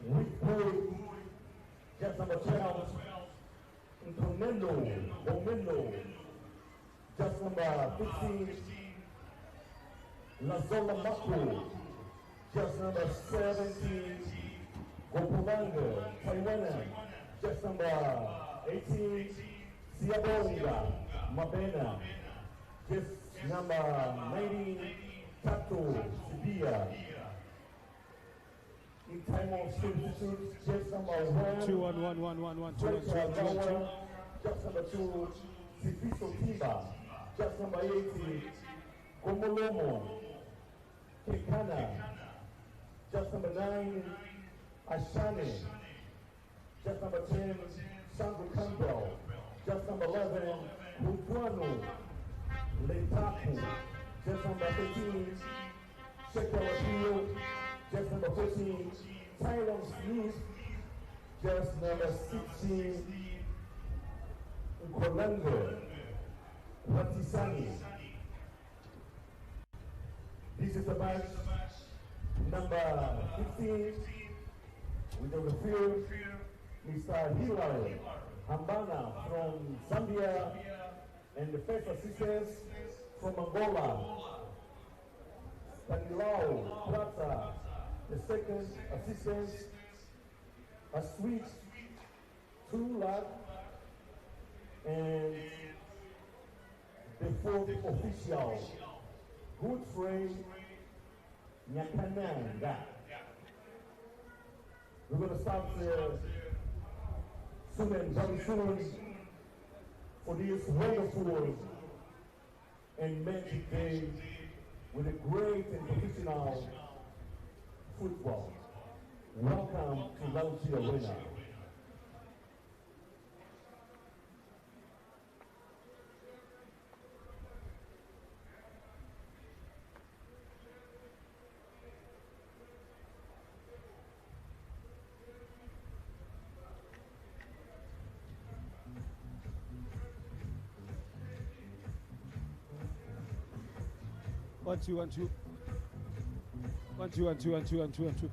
with Boy, just number 12, Momendo, just number 15, Lazola Mako, just number 17, Gopulanga, Taiwan, just number 18, Siabonga, Mabena, just number 19, Tato, Sibia. In time of substitute, just number 1, 2 1 1 1 1 1 2 1 2 1 just number 2, Sifiso Timba, just number 80, Gomolomo, Kekana, just number 9, Ashane, just number 10, Sandro Campbell, just number 11, Butuano, Letaku, just number 13, Shekel just number 14, Tyron Smith, just number 16, Nkolanga, Watisani. This is the match number 15 with the referee, Mr. Hilal Hambana from Zambia, and the first assistants from Angola, Tanilao Plata. The second assistant, a sweet 2 lakh, and the fourth official, Godfrey Nyakananga. We're going to start soon and very soon for this wonderful and magic day with a great and professional football. Welcome to Launchi Arena. One, two, 1 2 1 2 1 2 1 2 1 2 1 2.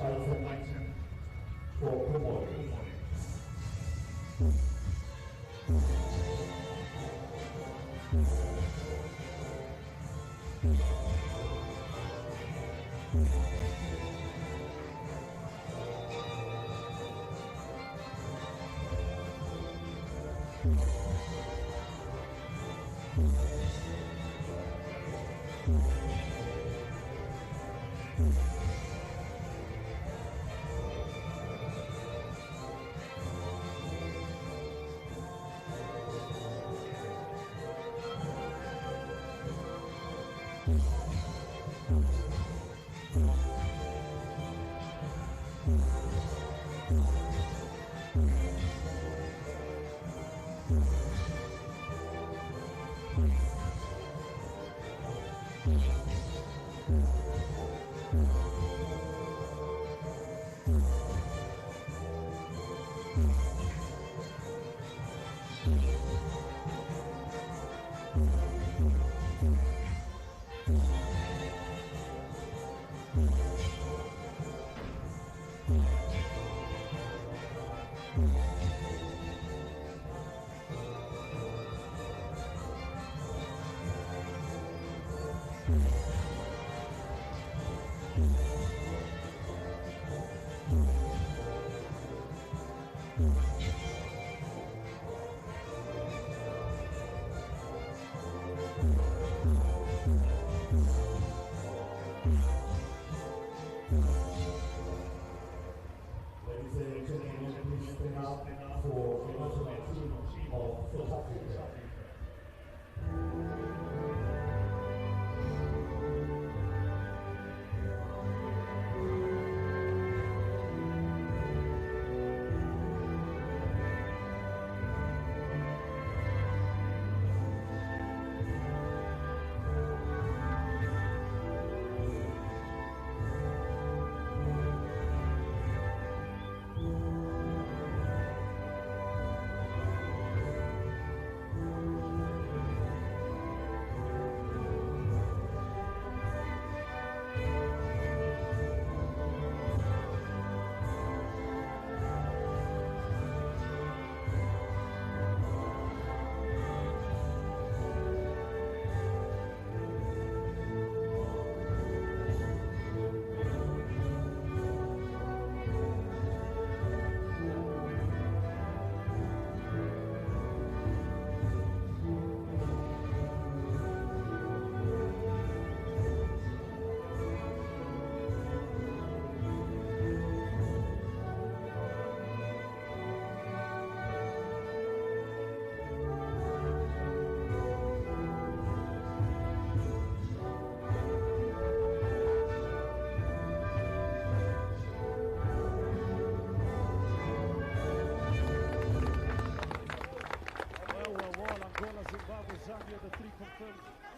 item for COMOROS.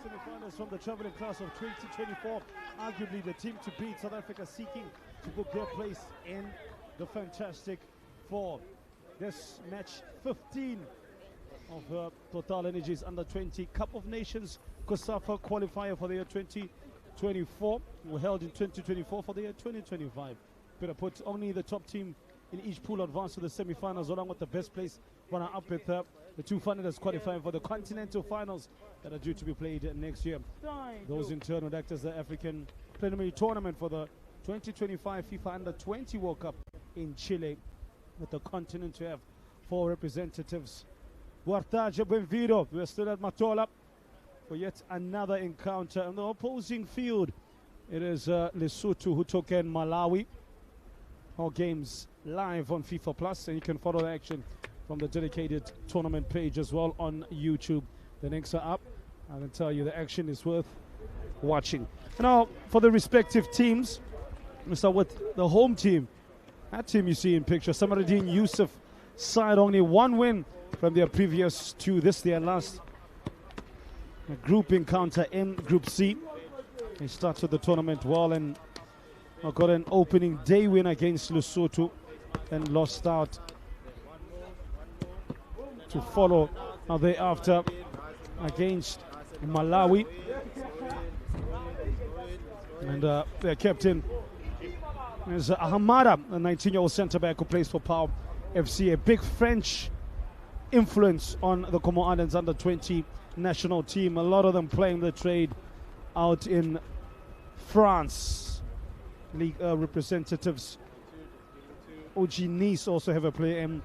Semi-finals from the traveling class of 2024. Arguably the team to beat. South Africa seeking to book their place in the Fantastic Four. This match 15 of Total Energies Under 20 Cup of Nations COSAFA qualifier for the year 2024. Were held in 2024 for the year 2025. Better put, only the top team in each pool advanced to the semi-finals, along with the best place runner-up with the two finalists qualifying for the continental finals that are due to be played next year. Those in turn would act as the African preliminary tournament for the 2025 FIFA Under 20 World Cup in Chile, with the continent to have 4 representatives. Boa tarde, bem-vindo. We're still at Matola for yet another encounter. On the opposing field, it is Lesotho who took in Malawi. All games live on FIFA Plus, and you can follow the action from the dedicated tournament page as well on YouTube. The links are up. I can tell you the action is worth watching. Now, for the respective teams, we start with the home team. That team you see in picture, Samaruddin Yusuf side, only one win from their previous 2. This their last group encounter in Group C. They started the tournament well and got an opening day win against Lesotho and lost out to follow thereafter against Malawi. And their captain There's Ahamada, a 19-year-old centre-back who plays for Pau FC, a big French influence on the Comoro Islands under-20 national team. A lot of them playing the trade out in France. League representatives. OG Nice also have a player in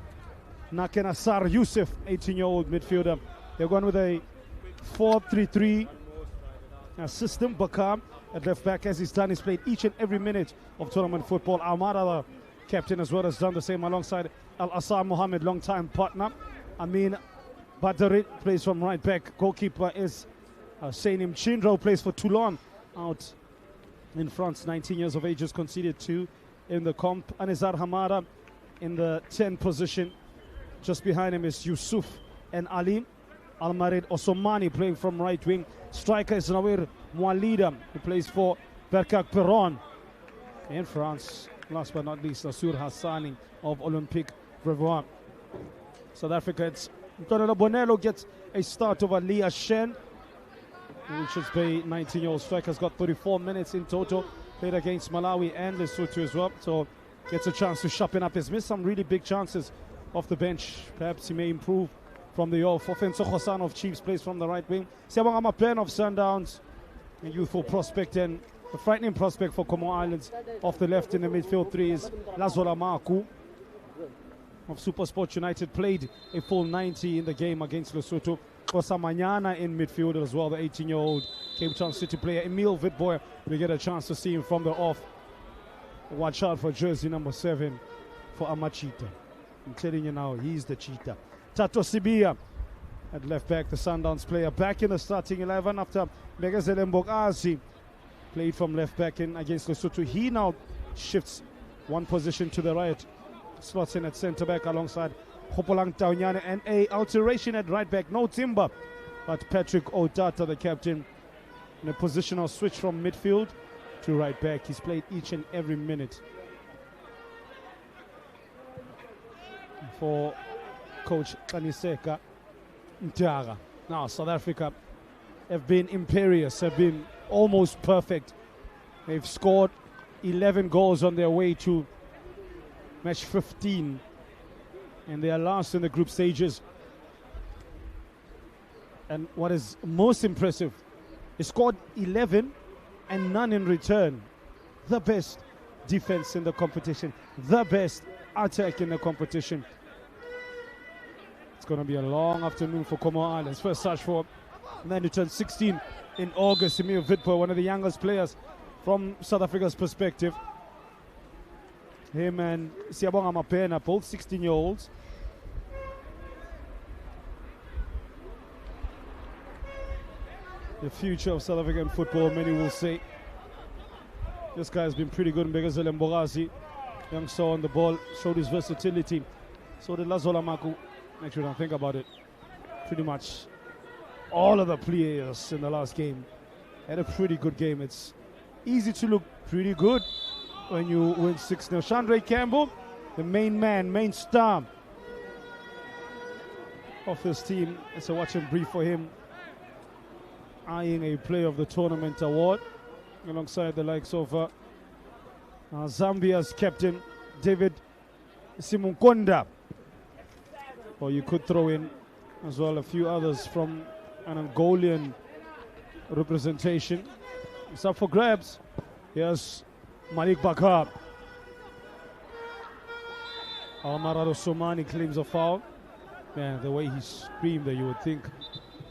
Nakenasar Youssef, 18-year-old midfielder. They're going with a 4-3-3 system. Bakar at left back, as he's done, he's played each and every minute of tournament football. Almada, the captain as well, has done the same alongside Al-Assar Mohammed, long-time partner. Amin Badari plays from right back. Goalkeeper is Sainim Chindro, plays for Toulon out in France. 19 years of age, has conceded 2 in the comp. Anizar Hamada in the 10 position. Just behind him is Yusuf and Ali. Almarid Osomani playing from right wing. Striker is Nawir Mwalida, who plays for Berkak Peron. In France, last but not least, Nasur Hassani of Olympique Brevois. South Africa, it's Tonela Bonello gets a start over Leah Shen, Richards Bay, 19-year-old striker, has got 34 minutes in total. Played against Malawi and Lesotho as well, so gets a chance to sharpen up. He's missed some really big chances off the bench. Perhaps he may improve from the off. Offenso Khosan of Chiefs plays from the right wing. Siabonga Mapen of Sundowns, a youthful prospect and a frightening prospect for Comoro Islands. Off the left in the midfield 3 is Lazola Maku of Supersport United. Played a full 90 in the game against Lesotho. Kosa Manyana in midfield as well, the 18-year-old Cape Town City player. Emil Witboy, we get a chance to see him from the off. Watch out for jersey number 7 for Amachita. I'm telling you now, he's the cheetah. Tato Sibia at left back, the Sundowns player, back in the starting 11 after Megazele Mbokazi played from left back in against Lesotho. He now shifts one position to the right, slots in at centre back alongside Hopolang Taunyane, and a alteration at right back. No Timber, but Patrick Otata, the captain, in a positional switch from midfield to right back. He's played each and every minute for coach Kaniseka Ntiaga. Now South Africa have been imperious, have been almost perfect. They've scored 11 goals on their way to match 15, and they are last in the group stages. And what is most impressive, they scored 11 and none in return. The best defense in the competition, the best attack in the competition. It's going to be a long afternoon for Comoro Islands. First search for man who turned 16 in August, Emil Witboy, one of the youngest players from South Africa's perspective. Him and Siabonga Mapena, both 16-year-olds. The future of South African football, many will say. This guy has been pretty good in Begazele Mbokazi. Young saw on the ball, showed his versatility. So did Lazola Maku. Actually, don't think about it. Pretty much all of the players in the last game had a pretty good game. It's easy to look pretty good when you win 6-0. Chandre Campbell, the main man, main star of this team. It's a watch and brief for him, eyeing a Player of the Tournament award alongside the likes of Zambia's captain David Simunkonda. Or you could throw in as well a few others from an Angolan representation. It's up for grabs. Here's Malik Bakar. Almarado Somani claims a foul. Man, the way he screamed there, you would think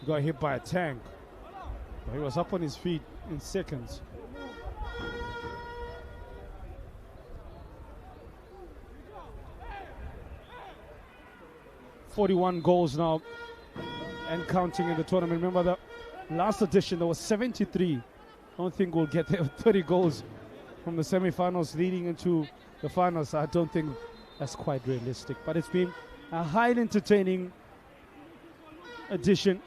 he got hit by a tank. But he was up on his feet in seconds. .41 goals now and counting in the tournament. Remember the last edition there was 73. I don't think we'll get there. 30 goals from the semi-finals leading into the finals. I don't think that's quite realistic, but it's been a highly entertaining edition,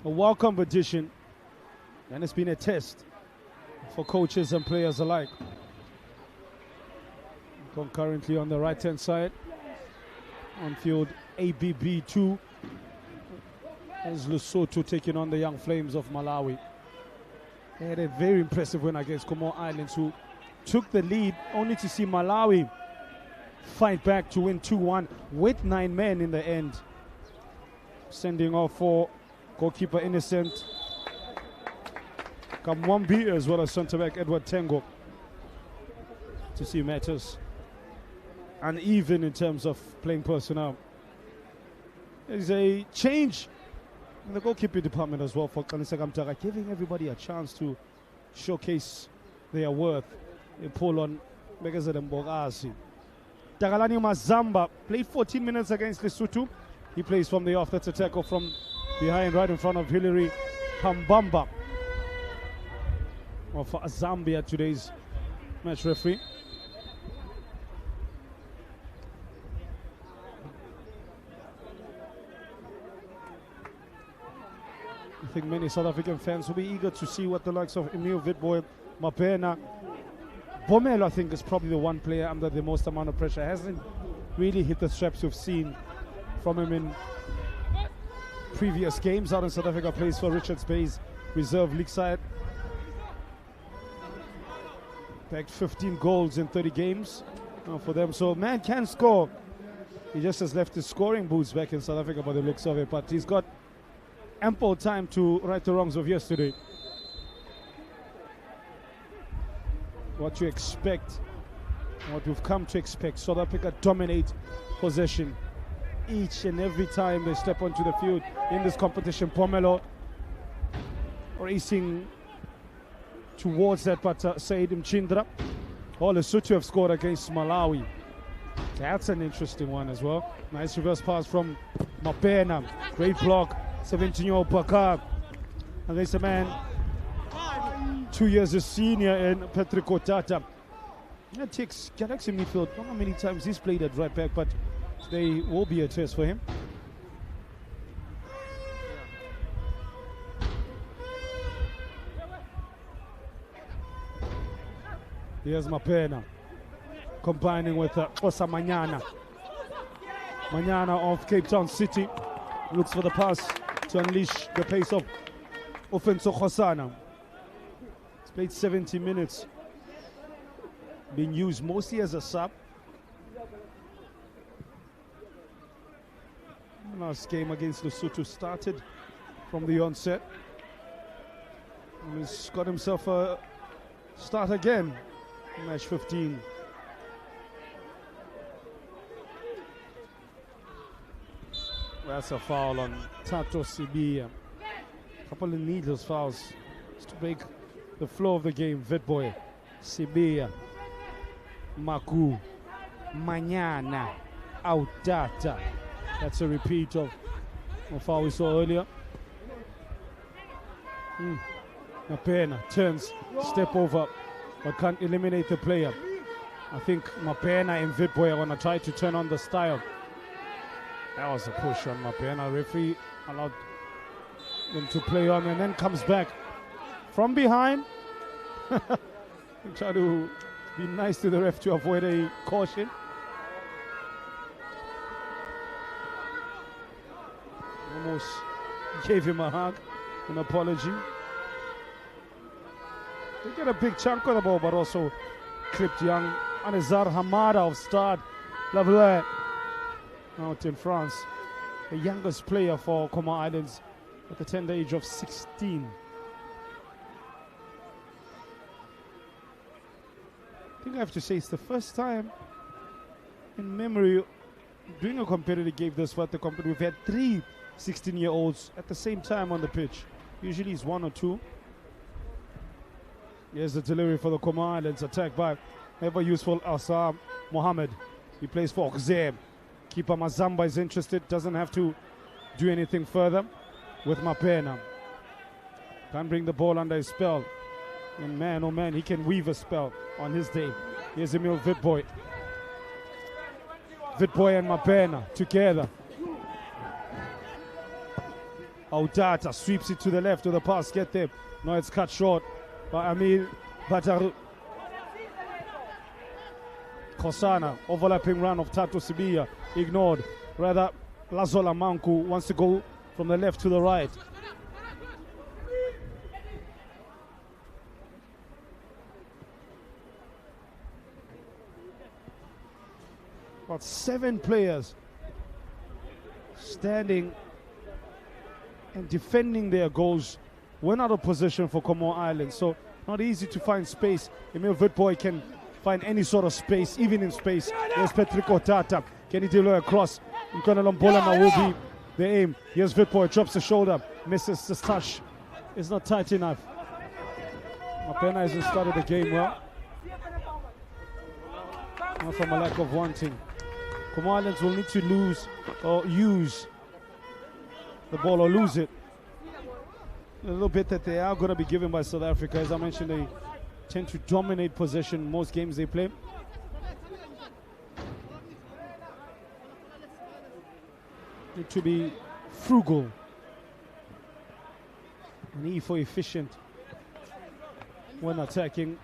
a welcome edition, and it's been a test for coaches and players alike. Concurrently on the right-hand side, on field ABB2 as Lesotho taking on the Young Flames of Malawi. They had a very impressive win against Comoro Islands, who took the lead, only to see Malawi fight back to win 2-1 with 9 men in the end. Sending off for goalkeeper Innocent Kamwambi as well as centre-back Edward Tengo, to see matters uneven in terms of playing personnel. There's a change in the goalkeeping department as well for Kanisa Kamtara, giving everybody a chance to showcase their worth. They pull on Begazadem Bogasi. Tagalani Mazamba played 14 minutes against Lesotho. He plays from the off. That's a tackle from behind, right in front of Hilary Hambamba of Zambia, today's match referee. I think many South African fans will be eager to see what the likes of Emil Witbooi, Mapena, Bomelo, I think, is probably the one player under the most amount of pressure. Hasn't really hit the straps we've seen from him in previous games. Out in South Africa, plays for Richards Bay's reserve league side. Bagged 15 goals in 30 games for them. So man can score. He just has left his scoring boots back in South Africa by the looks of it. But he's got ample time to right the wrongs of yesterday. What you expect, what we've come to expect, South Africa dominate possession each and every time they step onto the field in this competition. Pomelo racing towards that, but Said Mchindra. All Lesotho have scored against Malawi. That's an interesting one as well. Nice reverse pass from Mapena. Great block. 17-year-old Bakar against a man 2 years a senior in Patrick Otata. That takes Galaxy midfield. I don't know how many times he's played at right back, but today will be a test for him. Here's Mapena combining with Osa Manyana. Manyana of Cape Town City looks for the pass to unleash the pace of Offenso Khosana. He's played 70 minutes, being used mostly as a sub. Last game against Lesotho started from the onset. And he's got himself a start again. Match 15. That's a foul on Tato Sibia. Couple of needless fouls just to break the flow of the game. Witbooi, Sibia, Maku, Manyana, Audata. That's a repeat of a foul we saw earlier. Mapena turns, step over, but can't eliminate the player. I think Mapena and Witbooi are going to try to turn on the style. That was a push on Mapena. Referee allowed them to play on and then comes back from behind. Try to be nice to the ref to avoid a caution. Almost gave him a hug, an apology. They get a big chunk of the ball, but also clipped young Anizar Hamada of Stade Lavalette out in France, the youngest player for Comor Islands at the tender age of 16. I think I have to say it's the first time in memory doing a competitive game this far. We've had 3 16-year-olds at the same time on the pitch. Usually it's 1 or 2. Here's the delivery for the Comor Islands, attack by ever useful Asam Mohammed. He plays for Oxem. Keeper Mazamba is interested, doesn't have to do anything further with Mapena. Can't bring the ball under his spell. And man, oh man, he can weave a spell on his day. Here's Emil Witbooi. Witbooi and Mapena together. Audata sweeps it to the left with the pass, get there. No, it's cut short by Amil Bataru. Khosana, overlapping run of Tato Sibia, ignored. Rather, Lazola Manku wants to go from the left to the right. About 7 players standing and defending their goals when out of position for Comoro Islands. So not easy to find space. Emil Witboy can find any sort of space, even in space. There's Patrick Otata. Kenny Dilo across. Nkonelo Mbolama will be the aim. Here's Witboy, drops the shoulder, misses the touch. It's not tight enough. Mapena hasn't started the game well. Not from a lack of wanting. Comoro Islands will need to lose or use the ball or lose it. A little bit that they are going to be given by South Africa. As I mentioned, they tend to dominate possession most games they play. Need to be frugal and E for efficient when attacking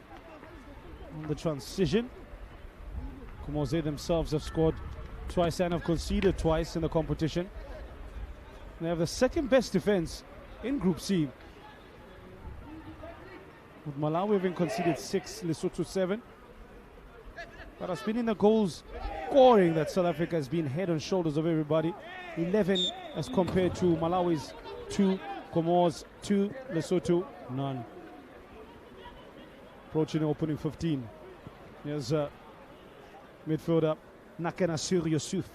on the transition. Comoros themselves have scored twice and have conceded twice in the competition. They have the second best defense in Group C, with Malawi having conceded 6, Lesotho 7. But it's been in the goals scoring that South Africa has been head and shoulders of everybody. 11 as compared to Malawi's 2, Comoros 2, Lesotho none. Approaching the opening 15. Here's midfielder Nakanasir Yusuf.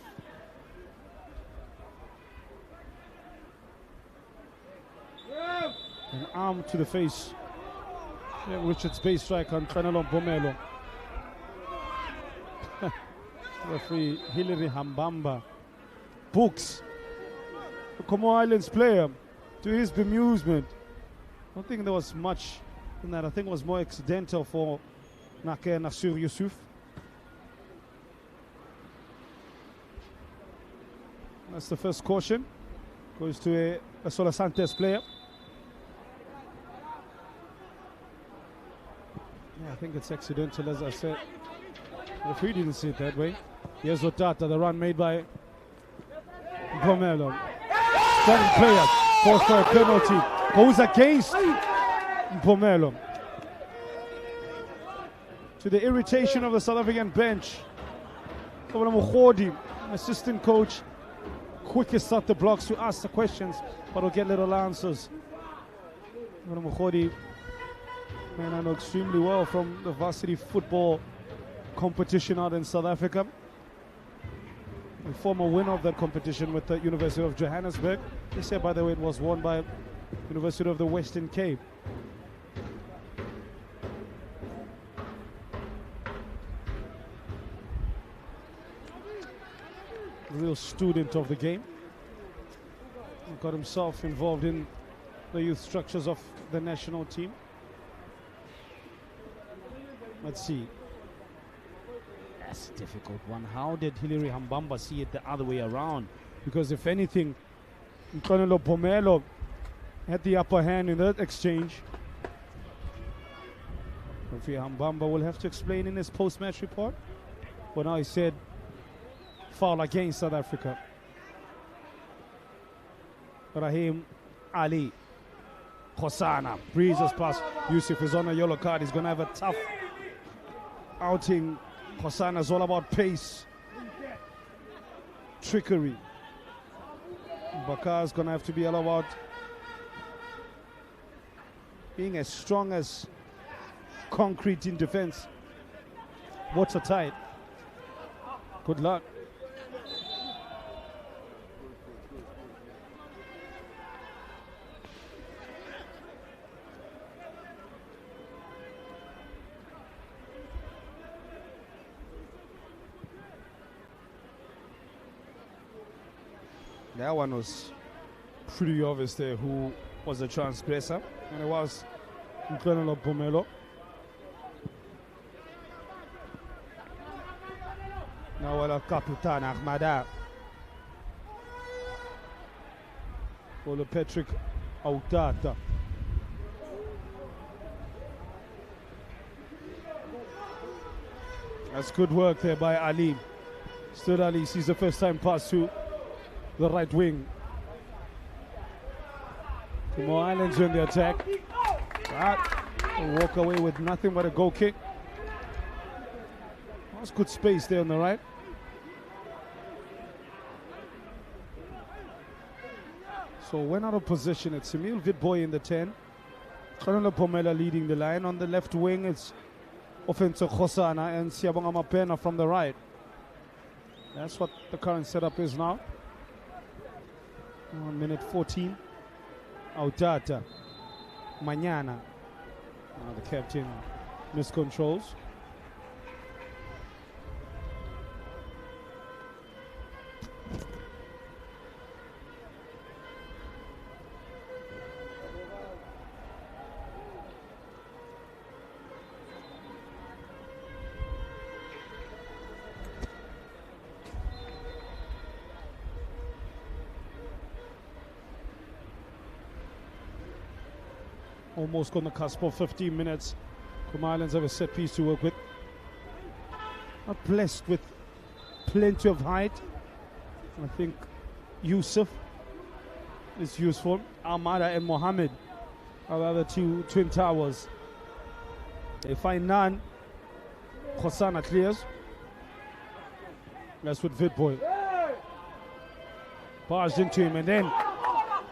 An arm to the face. Richard's base striker on Nkonelo Mbolama. Referee Hilary Hambamba books the Comoro Islands player to his bemusement. I don't think there was much in that. I think it was more accidental for Nakanasir Yusuf. That's the first caution. Goes to a Sola Santos player. Yeah, I think it's accidental, as I said. The referee didn't see it that way. Here's Otata, the run made by Mbolama. Strong player, calls for a penalty. Goes against Mbolama. To the irritation of the South African bench. Assistant coach, quickest out the blocks to ask the questions, but will get little answers. Man, I know extremely well from the varsity football competition out in South Africa. A former winner of that competition with the University of Johannesburg. This year, by the way, it was won by University of the Western Cape. A real student of the game. He got himself involved in the youth structures of the national team. Let's see. That's a difficult one. How did Hilary Hambamba see it the other way around? Because if anything, Nkonelo Mbolama had the upper hand in that exchange. Referee Hambamba will have to explain in his post-match report. But now he said foul against South Africa. Rahim Ali Khosana breezes past Yusuf. Is on a yellow card. He's going to have a tough outing. Khosana is all about pace, trickery. Bakar is going to have to be all about being as strong as concrete in defense. Watertight. Good luck. That one was pretty obvious there who was the transgressor, and it was Nkonelo Mbolama. Now what a Kapitan Ahmada. For the Patrick Otata. That's good work there by Ali. Stood Ali sees the first time pass to the right wing. Comoro Islands in the attack. But will walk away with nothing but a goal kick. That's good space there on the right. So when out of position, it's Emil Vidboy in the 10. Colonel Pomela leading the line. On the left wing, it's Offensive Khosana and Siyabonga Mapena from the right. That's what the current setup is now. 1 minute 14. Autata. Mañana. Now the captain miscontrols. Almost on the cusp of 15 minutes. Comor Islands have a set piece to work with. Not blessed with plenty of height. I think Yusuf is useful. Almada and Mohammed are the other two twin towers. They find none. Khosana clears. That's with Vidboy. Barged into him, and then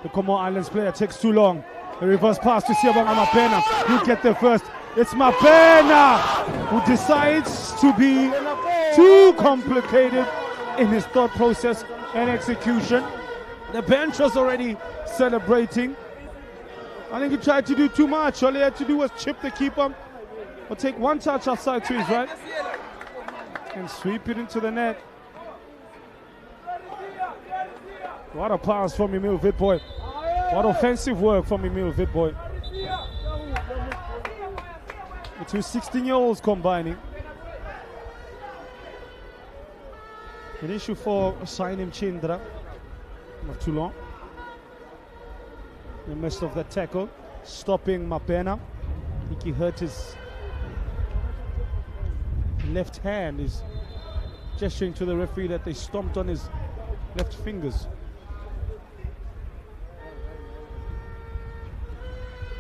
the Comor Islands player takes too long. The reverse pass to Siyabonga Mapena. He'll get there first. It's Mapena who decides to be too complicated in his thought process and execution. The bench was already celebrating. I think he tried to do too much. All he had to do was chip the keeper or take one touch outside to his right and sweep it into the net. What a pass from Emil Vidboy. What offensive work from Emil Vidboy. The two 16-year-olds combining. An issue for Sainim Chindra. Not too long. In the midst of the tackle, stopping Mapena. I think he hurt his left hand. He's gesturing to the referee that they stomped on his left fingers.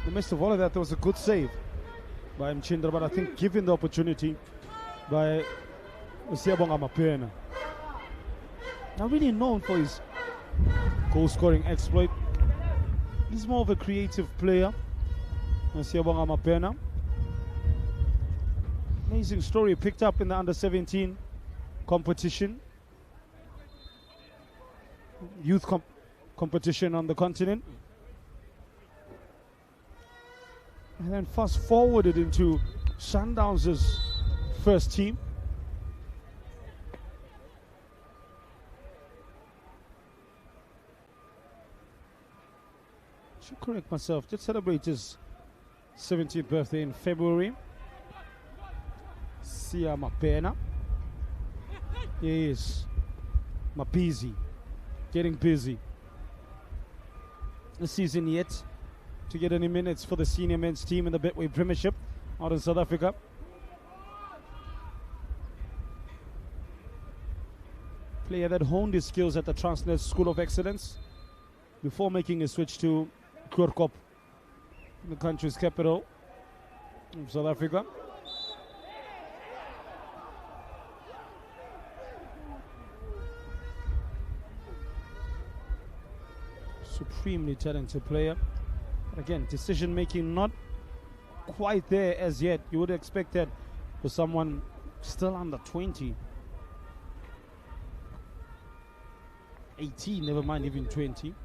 In the midst of all of that, there was a good save by Mchindra, but I think given the opportunity by Siyabonga Mapena. Not really known for his goal-scoring exploit. He's more of a creative player than Siyabonga Mapena. Amazing story picked up in the under-17 competition. Youth competition on the continent. And then fast forwarded into Sundowns' first team. Should correct myself. Did celebrate his 17th birthday in February. Sia Mapena. Yes. Mapizi. Getting busy. The season yet to get any minutes for the senior men's team in the Betway Premiership out in South Africa. Player that honed his skills at the Transnet School of Excellence before making a switch to Kurkop, the country's capital of South Africa. Supremely talented player. Again, decision making not quite there as yet. You would expect that for someone still under 20. 18, never mind even 20.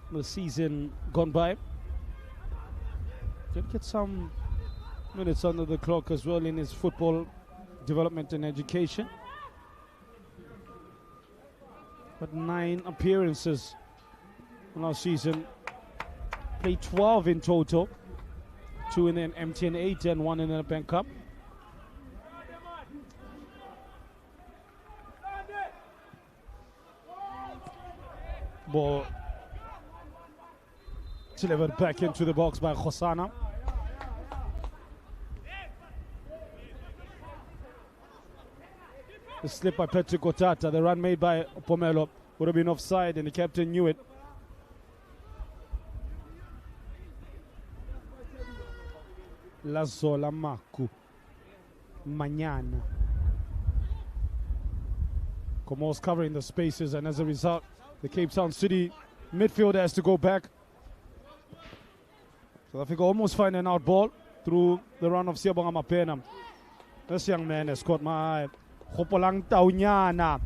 The season gone by. Did get some minutes under the clock as well in his football development and education. But 9 appearances last season. Played 12 in total. 2 in the MTN 8 and 1 in the Bank Cup. Ball delivered back into the box by Khosana. The slip by Patrick Otata, the run made by Pomelo would have been offside, and the captain knew it. Lazola Maku Mañana. Comoros covering the spaces, and as a result, the Cape Town City midfielder has to go back. South Africa almost find an out ball through the run of Siabonga Mapena. This young man has caught my eye. Hopolang Taunyana,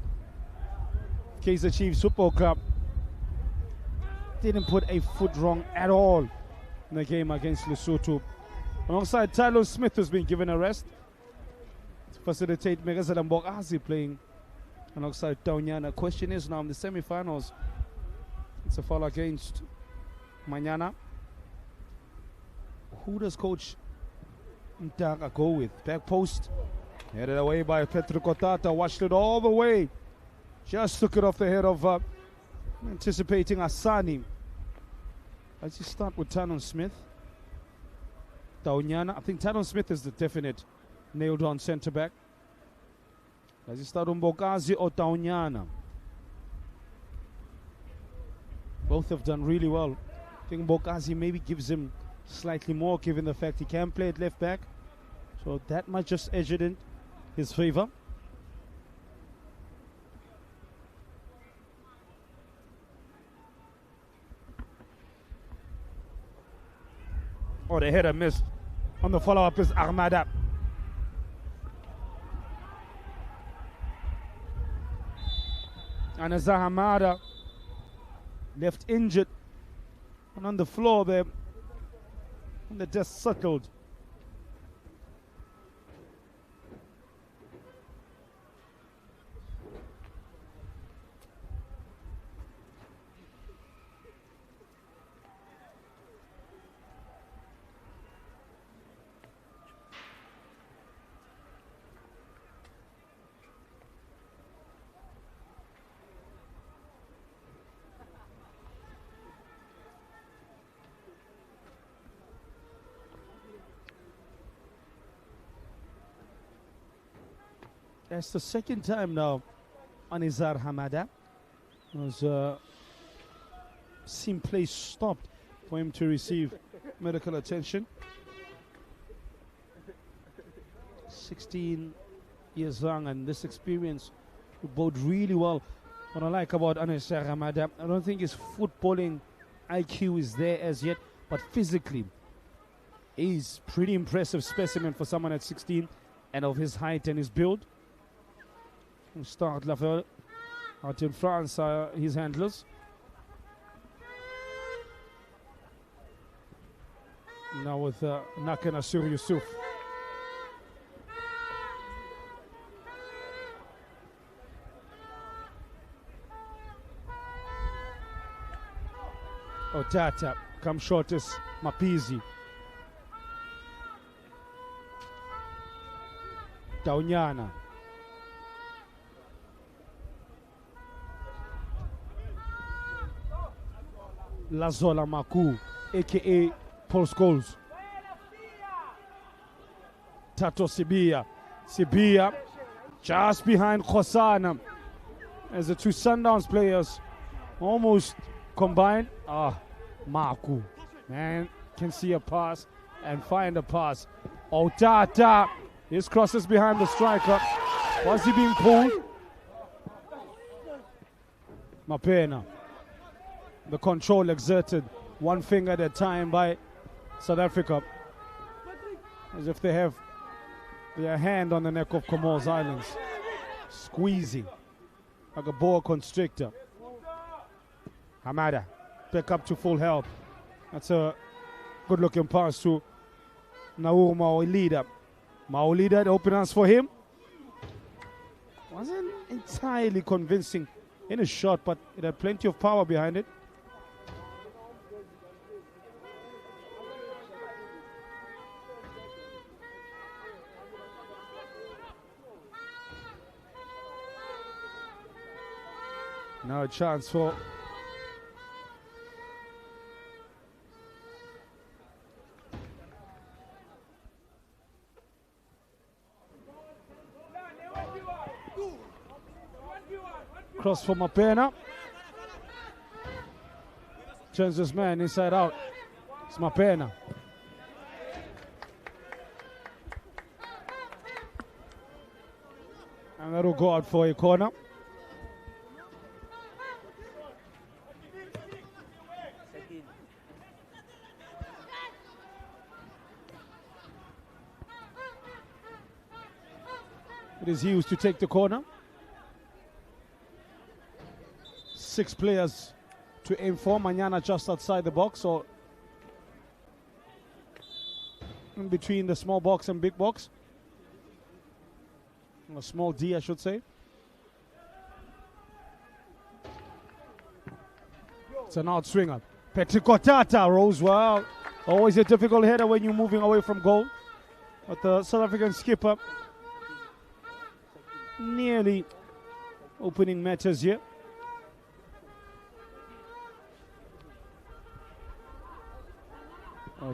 Kaizer Chiefs Football Club, didn't put a foot wrong at all in the game against Lesotho. Alongside Tylon Smith, who's been given a rest to facilitate Megazala Mbokazi playing alongside Taunyana. Question is now in the semi-finals, it's a foul against Manyana. Who does Coach Mtaka go with? Back post, headed away by Patrick Otata, watched it all the way. Just took it off the head of anticipating Asani. Let's just start with Tylon Smith. Taunyana, I think Tylon Smith is the definite nailed on centre back. Let's just start on Mbokazi or Taunyana. Both have done really well. I think Mbokazi maybe gives him slightly more given the fact he can play at left back. So that might just edge it in his favor. Oh, the header missed. On the follow-up is Armada. And Azar Armada left injured and on the floor there. And they just circled. That's the second time now Anizar Hamada was seen play stopped for him to receive medical attention. 16 years young, and this experience would bode really well. What I like about Anizar Hamada, I don't think his footballing IQ is there as yet, but physically he's pretty impressive specimen for someone at 16 and of his height and his build. Start Lavelle out in France, his handlers. Now with Nakana Sur Yusuf. Otata come short is Mapizi. Taunyana. Lazola Maku, aka Paul Scholes. Tato Sibia. Sibia just behind Khosana as the two Sundowns players almost combined. Maku, man, can see a pass and find a pass. Otata, his crosses behind the striker. Was he being pulled? Mapena. The control exerted one finger at a time by South Africa, as if they have their hand on the neck of Comoros Islands, squeezing like a boa constrictor. Hamada back up to full health. That's a good looking pass to Nauru Maolida. Maolida, the open hands for him. Wasn't entirely convincing in his shot, but it had plenty of power behind it. Now a chance for Cross for Mapena. Turns this man inside out. It's Mapena. And that'll go out for a corner. It is Hughes to take the corner. 6 players to aim for. Manana just outside the box, or in between the small box and big box. A small D, I should say. It's an outswinger. Petrikotata rolls well. Always a difficult header when you're moving away from goal. But the South African skipper nearly opening matters here.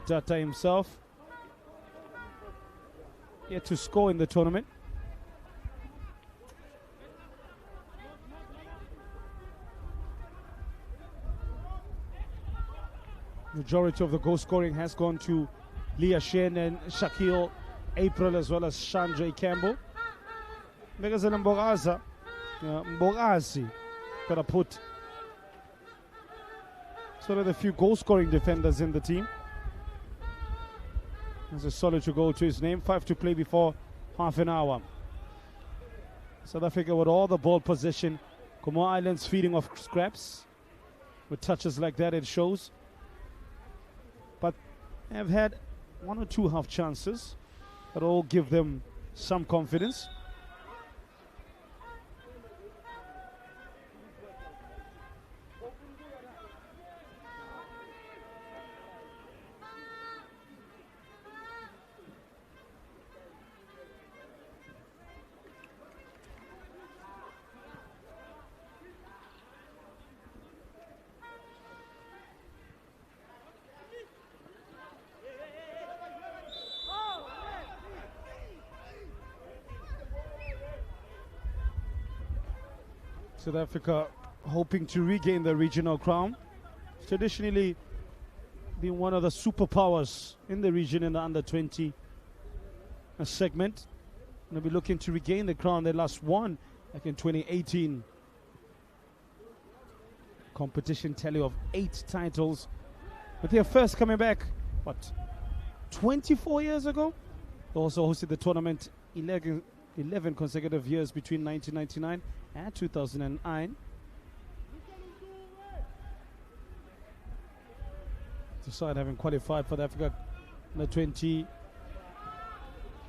Tata himself yet to score in the tournament. Majority of the goal scoring has gone to Leah Shen and Shaquille April, as well as Chandra Campbell. Because in Mbogazi, gotta put sort of the few goal scoring defenders in the team. There's a solitary goal to his name. 5 to play before half an hour. South Africa with all the ball possession. Comoro Islands feeding off scraps. With touches like that, it shows. But have had 1 or 2 half chances that all give them some confidence. South Africa hoping to regain the regional crown. Traditionally been one of the superpowers in the region in the under-20 segment. They'll be looking to regain the crown. They last won back in 2018. Competition tally of 8 titles. But they're first coming back, what, 24 years ago? They also hosted the tournament 11 consecutive years between 1999 and 2009. Despite having qualified for the Africa Under-20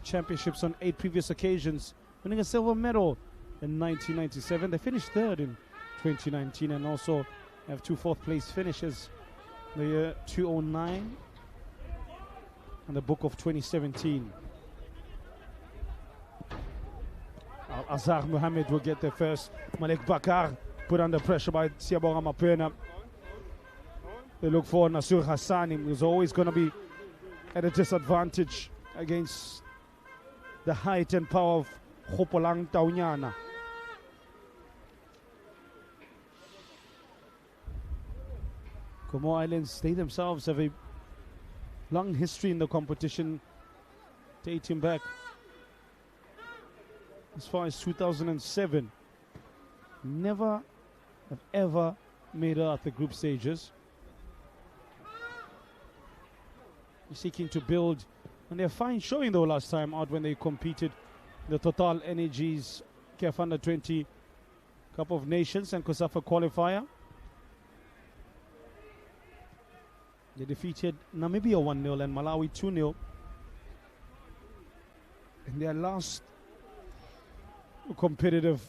Championships on 8 previous occasions, winning a silver medal in 1997. They finished 3rd in 2019 and also have 2 4th place finishes in the year 2009 and the book of 2017. Azar Mohammed will get there first. Malik Bakar put under pressure by Siabonga Mapena. They look for Nasur Hassani, who's always going to be at a disadvantage against the height and power of Hopolang Taunyana. Comoro Islands, they themselves have a long history in the competition, dating back as far as 2007. Never have ever made it out the group stages. They're seeking to build, and they're fine showing though last time out when they competed in the Total Energies CAF Under-20 Cup of Nations and COSAFA qualifier. They defeated Namibia 1-0 and Malawi 2-0 in their last competitive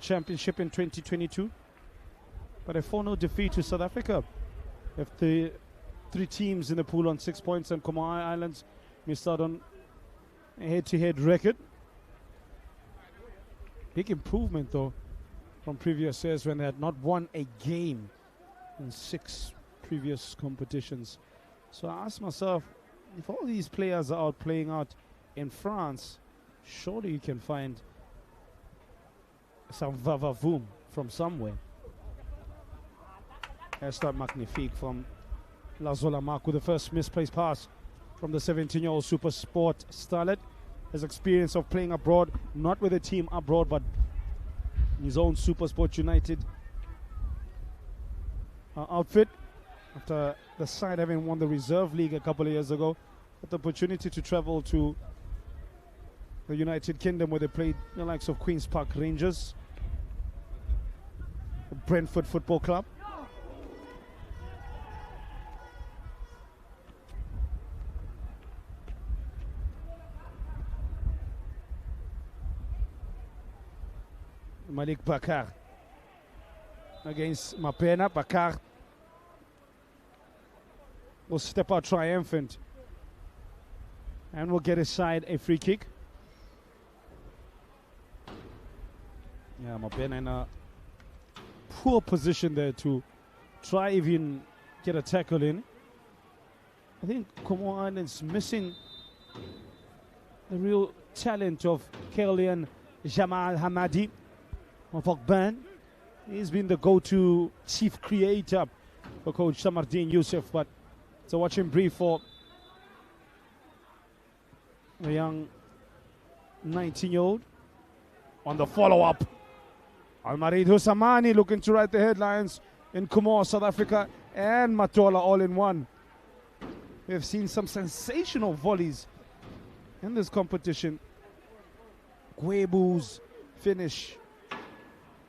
championship in 2022. But a 4-0 defeat to South Africa. If the 3 teams in the pool on 6 points, and Comoro Islands missed out on a head-to-head record. Big improvement though from previous years when they had not won a game in 6 previous competitions. So I asked myself, if all these players are out playing out in France, surely you can find some vavavoom from somewhere. A start magnifique from Lazola Mark with the first misplaced pass from the 17-year-old super sport starlet. His experience of playing abroad, not with a team abroad, but his own Super Sport United outfit. After the side having won the Reserve League a couple of years ago, had the opportunity to travel to the United Kingdom where they played the likes of Queen's Park Rangers, the Brentford Football Club. Malik Bakar against Mapena. Bakar will step out triumphant and will get his side a free kick. Yeah, Mapena in a poor position there to try even get a tackle in. I think Comoro Island's missing the real talent of Kerlian Jamal Hamadi of Ogban. He's been the go-to chief creator for Coach Samardine Youssef, but it's a watching brief for the young 19-year-old. On the follow-up, Almarid Husamani looking to write the headlines in Comoros, South Africa, and Matola all in one. We have seen some sensational volleys in this competition. Gwebu's finish.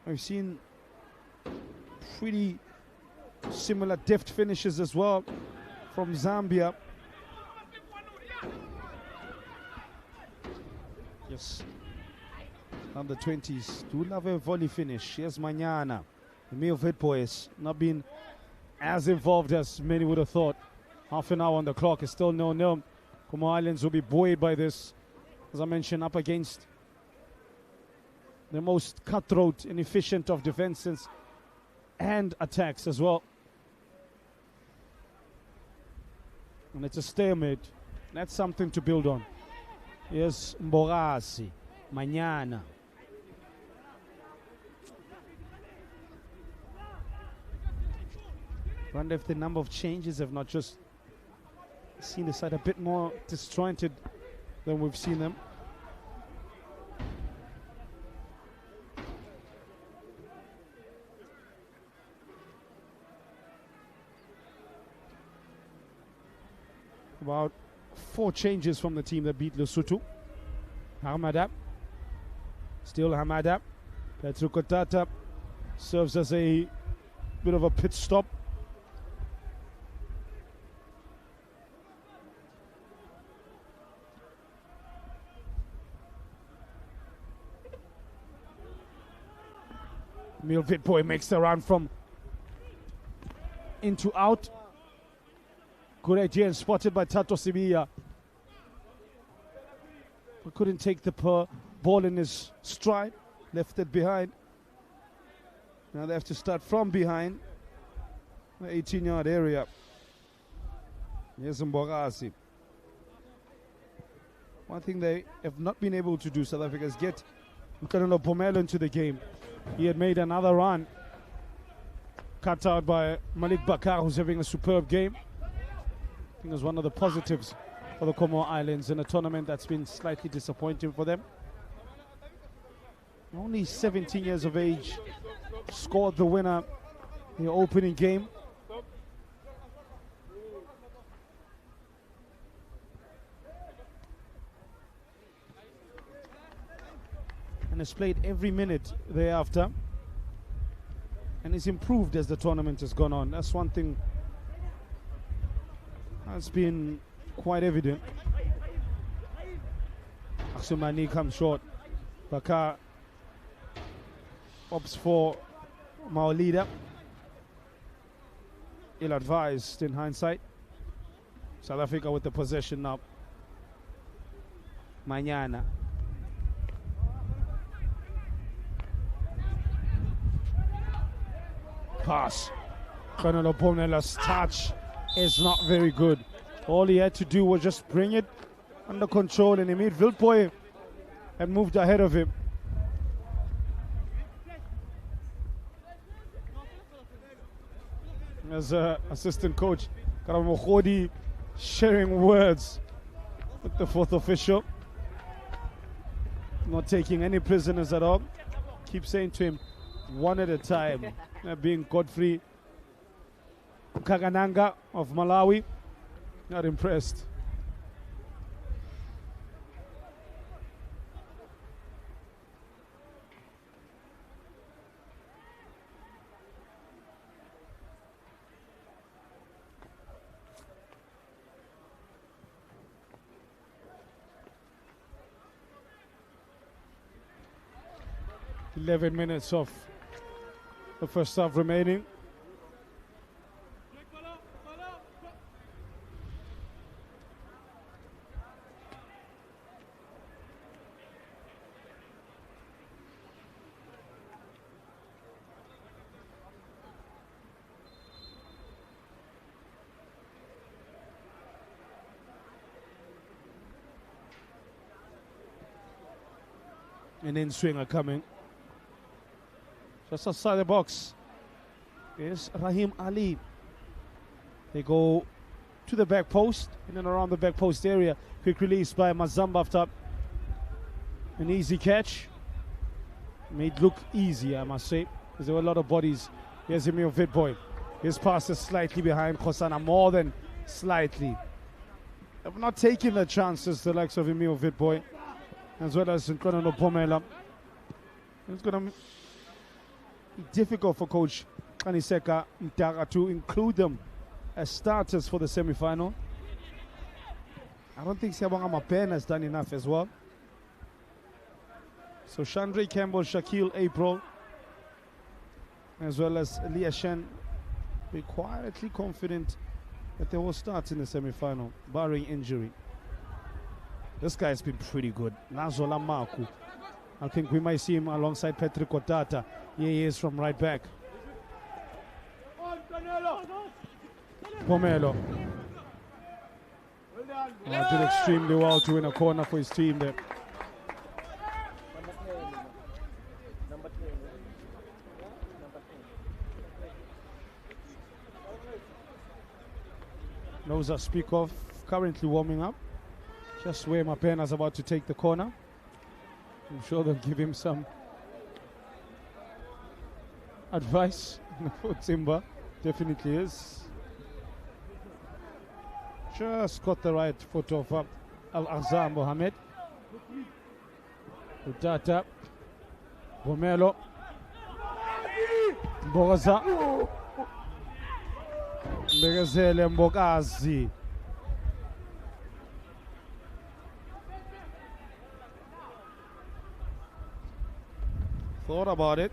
We've seen pretty similar deft finishes as well from Zambia. Yes, under 20s do love a volley finish. Here's Manyana. Emil Vidpo has not been as involved as many would have thought. Half an hour on the clock is still 0-0. Comoro Islands will be buoyed by this. As I mentioned, up against the most cutthroat and efficient of defenses and attacks as well. And it's a stalemate. That's something to build on. Here's Mborasi, Manyana. Wonder if the number of changes have not just seen the side a bit more disjointed than we've seen them. About 4 changes from the team that beat Lesotho. Hamada, still Hamada. Petru Kotata serves as a bit of a pit stop. Emil Vidpo makes the run from into out. Good idea and spotted by Tato Sibia. But couldn't take the ball in his stride. Left it behind. Now they have to start from behind the 18-yard area. Here's Mborasi. One thing they have not been able to do, South Africa, is get Nkanelo Pomelo into the game. He had made another run. Cut out by Malik Bakar, who's having a superb game. I think it was one of the positives for the Comoro Islands in a tournament that's been slightly disappointing for them. Only 17 years of age, scored the winner in the opening game. And has played every minute thereafter. And has improved as the tournament has gone on. That's one thing that's been quite evident. Asumani comes short. Bakar opts for Maolida. Ill-advised in hindsight. South Africa with the possession now. Manyana. Pass. Colonel Pomela's touch is not very good. All he had to do was just bring it under control, and Emil Vidpo had moved ahead of him. as assistant coach Karamokhodi sharing words with the fourth official. Not taking any prisoners at all. Keep saying to him, one at a time. Being Godfrey Kagananga of Malawi, not impressed. "11 minutes of the first half remaining. An in-swinger coming. Just outside the box is Rahim Ali. They go to the back post, in and around the back post area. Quick release by Mazamba after an easy catch. Made look easy, I must say, because there were a lot of bodies. Here's Emil Vidboy. His pass is slightly behind Khosana, more than slightly. They've not taken the chances, the likes of Emil Vidboy, as well as Nkono Pomela. It's going to be difficult for Coach Kaniseka Mtara to include them as starters for the semi-final. I don't think Siabanga Mapen has done enough as well. So Chandra Campbell, Shaquille April, as well as Leah Shen, be quietly confident that they will start in the semi-final, barring injury. This guy's been pretty good. Nazola Maku. I think we might see him alongside Patrick Otata. Here he is from right back. Pomelo. Did extremely well to win a corner for his team there. Noza Speakoff currently warming up. Just where Mapena's about to take the corner. I'm sure they'll give him some advice for Timba. Definitely is. Just got the right foot of Al-Azhar Mohamed. Utata. Bomelo. Mbogaza. Mbegezele Mbogazi. Thought about it.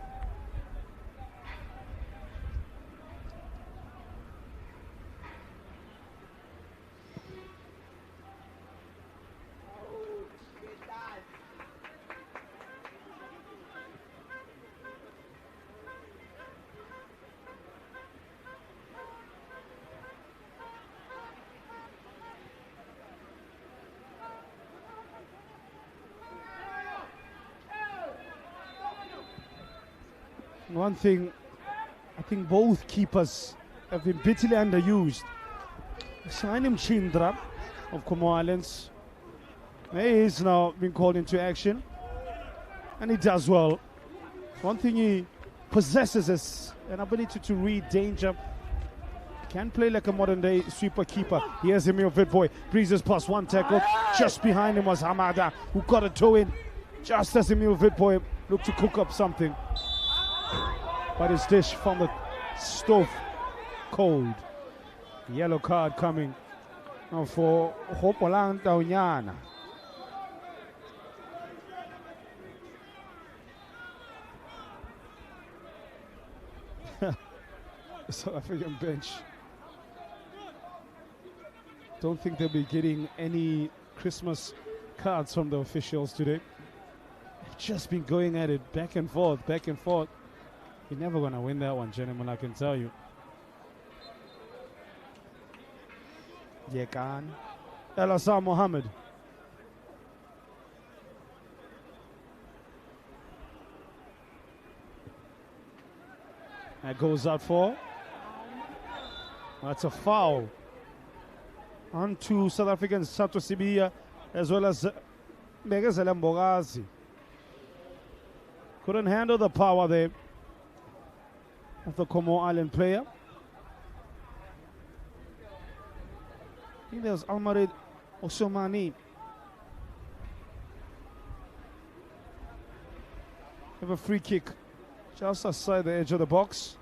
One thing, I think both keepers have been bitterly underused. Sainim Chindra of Como Islands. He is now being called into action, and he does well. One thing he possesses is an ability to read danger. Can play like a modern day sweeper keeper. Here's Emil Vidboy, breezes past one tackle. Just behind him was Hamada, who got a toe in just as Emil Vidboy looked to cook up something. But his dish from the stove cold. Yellow card coming for Hopolang Daunyana. The South African bench. Don't think they'll be getting any Christmas cards from the officials today. They've just been going at it back and forth, back and forth. You're never going to win that one, gentlemen, I can tell you. Yekan. El-Azhar Mohammed. That goes out for That's a foul on to South Africans Sato Sibiya as well as Begazela Mbogazi. Couldn't handle the power there of the Comoro Island player. I think there's Almarid Osomani. Have a free kick just outside the edge of the box.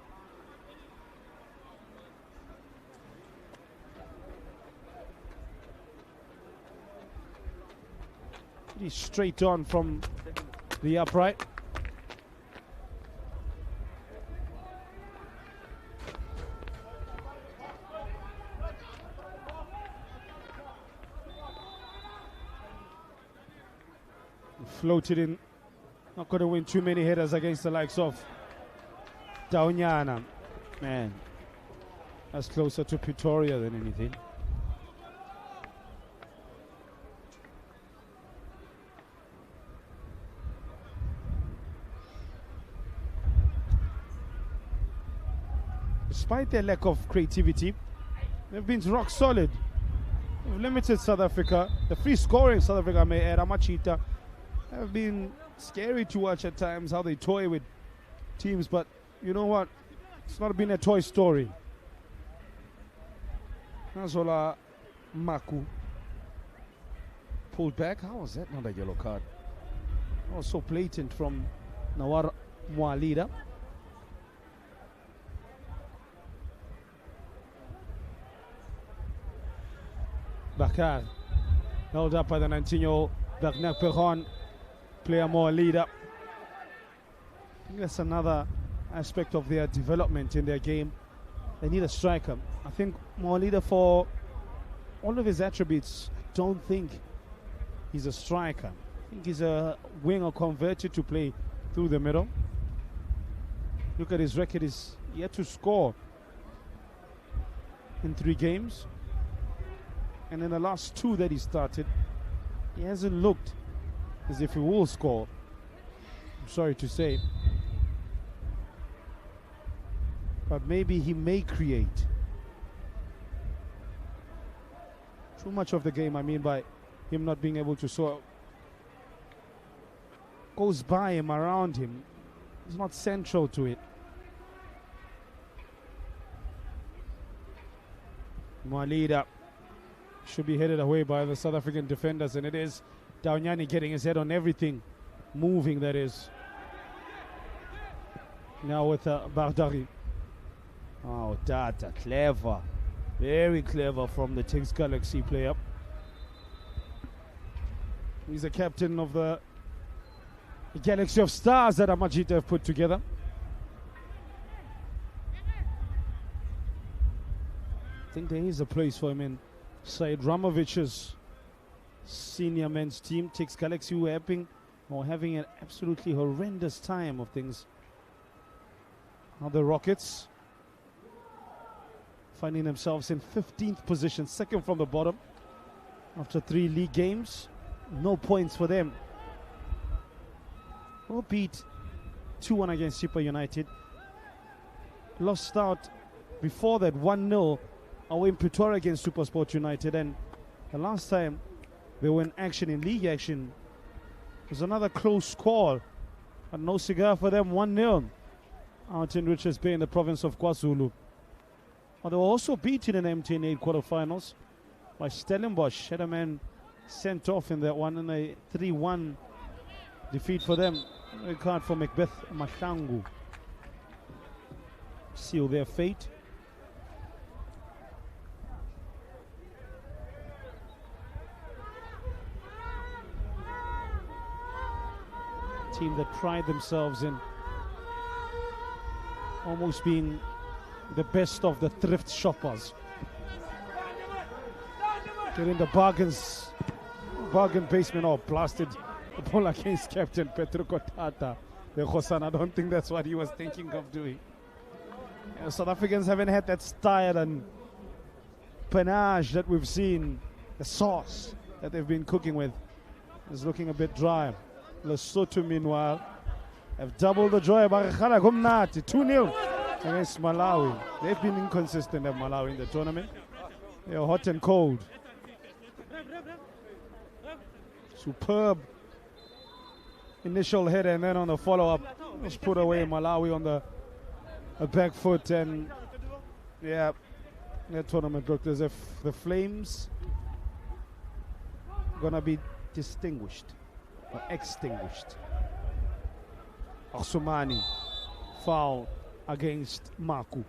He's straight on from the upright. Floated in. Not going to win too many headers against the likes of Daunyana. Man, that's closer to Pretoria than anything. Despite their lack of creativity, they've been rock solid. They've limited South Africa. The free scoring South Africa may add Amachita have been scary to watch at times, how they toy with teams, but you know what? It's not been a toy story. Nazola Maku pulled back. How was that not a yellow card? That was so blatant from Nawar Mwalida. Bakar held up by the 19-year-old Bergnac Perron. Player more leader. I think that's another aspect of their development in their game. They need a striker. I think more leader, for all of his attributes, I don't think he's a striker. I think he's a winger converted to play through the middle. Look at his record, he's yet to score in 3 games. And in the last 2 that he started, he hasn't looked as if he will score. I'm sorry to say. But maybe he may create. Too much of the game, I mean, by him not being able to score, goes by him, around him. He's not central to it. Mwalida should be headed away by the South African defenders, and it is Daunyani getting his head on everything, moving, that is. Now with Bardari. Oh, Data, clever. Very clever from the Tigs Galaxy player. He's the captain of the Galaxy of Stars that Amajita have put together. I think there is a place for him in Said Ramovic's senior men's team. Tigs Galaxy were having an absolutely horrendous time of things. Now the Rockets finding themselves in 15th position, second from the bottom after 3 league games. No points for them. Well, beat 2-1 against Super United. Lost out before that 1-0 away in Pretoria against SuperSport United, and the last time they were in action, in league action, it was another close call, but no cigar for them. 1-0 out in Richards Bay in the province of KwaZulu. But they were also beaten in the MTN 8 quarterfinals by Stellenbosch. Had a man sent off in that one, and a 3-1 defeat for them. A card for Macbeth Mahlangu. Seal their fate. Team that pride themselves in almost being the best of the thrift shoppers. Getting the bargain basement. Oh, blasted the ball against Captain Petro Kotata. I don't think that's what he was thinking of doing. South Africans haven't had that style and panache that we've seen. The sauce that they've been cooking with is looking a bit dry. Lesotho, meanwhile, have doubled the joy. 2-0 against Malawi. They've been inconsistent at Malawi in the tournament. They're hot and cold. Superb initial header, and then on the follow-up, was put away Malawi on the back foot, and yeah, that tournament looked as if the Flames gonna be distinguished or extinguished. Asumani foul against Maku.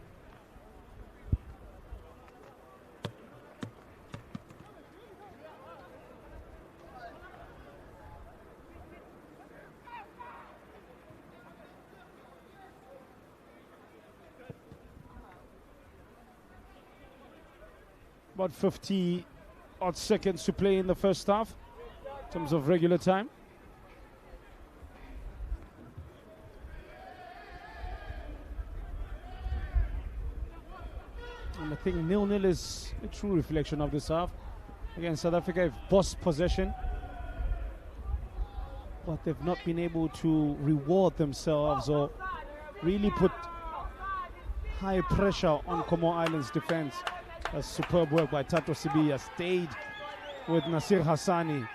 About 50 odd seconds to play in the first half in terms of regular time. And I think 0-0 is a true reflection of this half. Again, South Africa have bossed possession, but they've not been able to reward themselves or really put high pressure on Comoro Islands' defense. A superb work by Tato Sibiya, stayed with Nasir Hassani,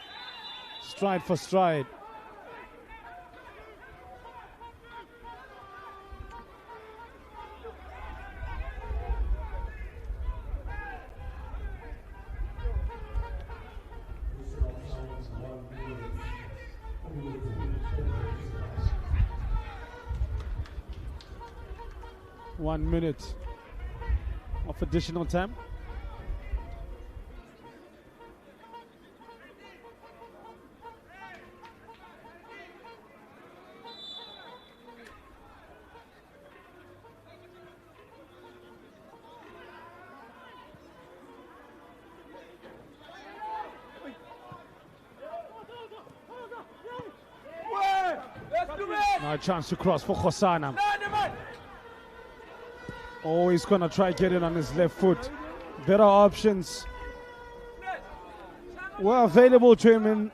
stride for stride. One minute of additional time. Now a chance to cross for Khosana. Oh, he's going to try get it on his left foot. Better options were available to him in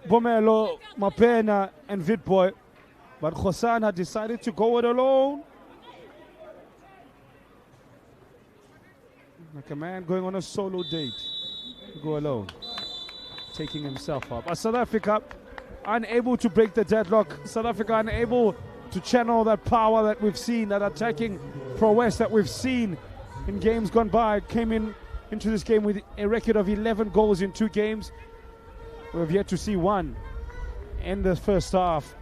Bomelo, Mapena and Vitboy. But Khosana decided to go it alone. Like a man going on a solo date. Go alone. Taking himself up. But South Africa unable to break the deadlock. South Africa unable to channel that power that we've seen, that attacking prowess that we've seen in games gone by. Came into this game with a record of 11 goals in 2 games. We've yet to see one in the first half.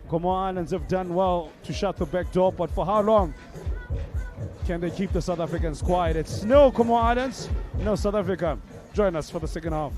Comoro Islands have done well to shut the back door, but for how long can they keep the South Africans quiet? It's no Comoro Islands, no South Africa. Join us for the second half.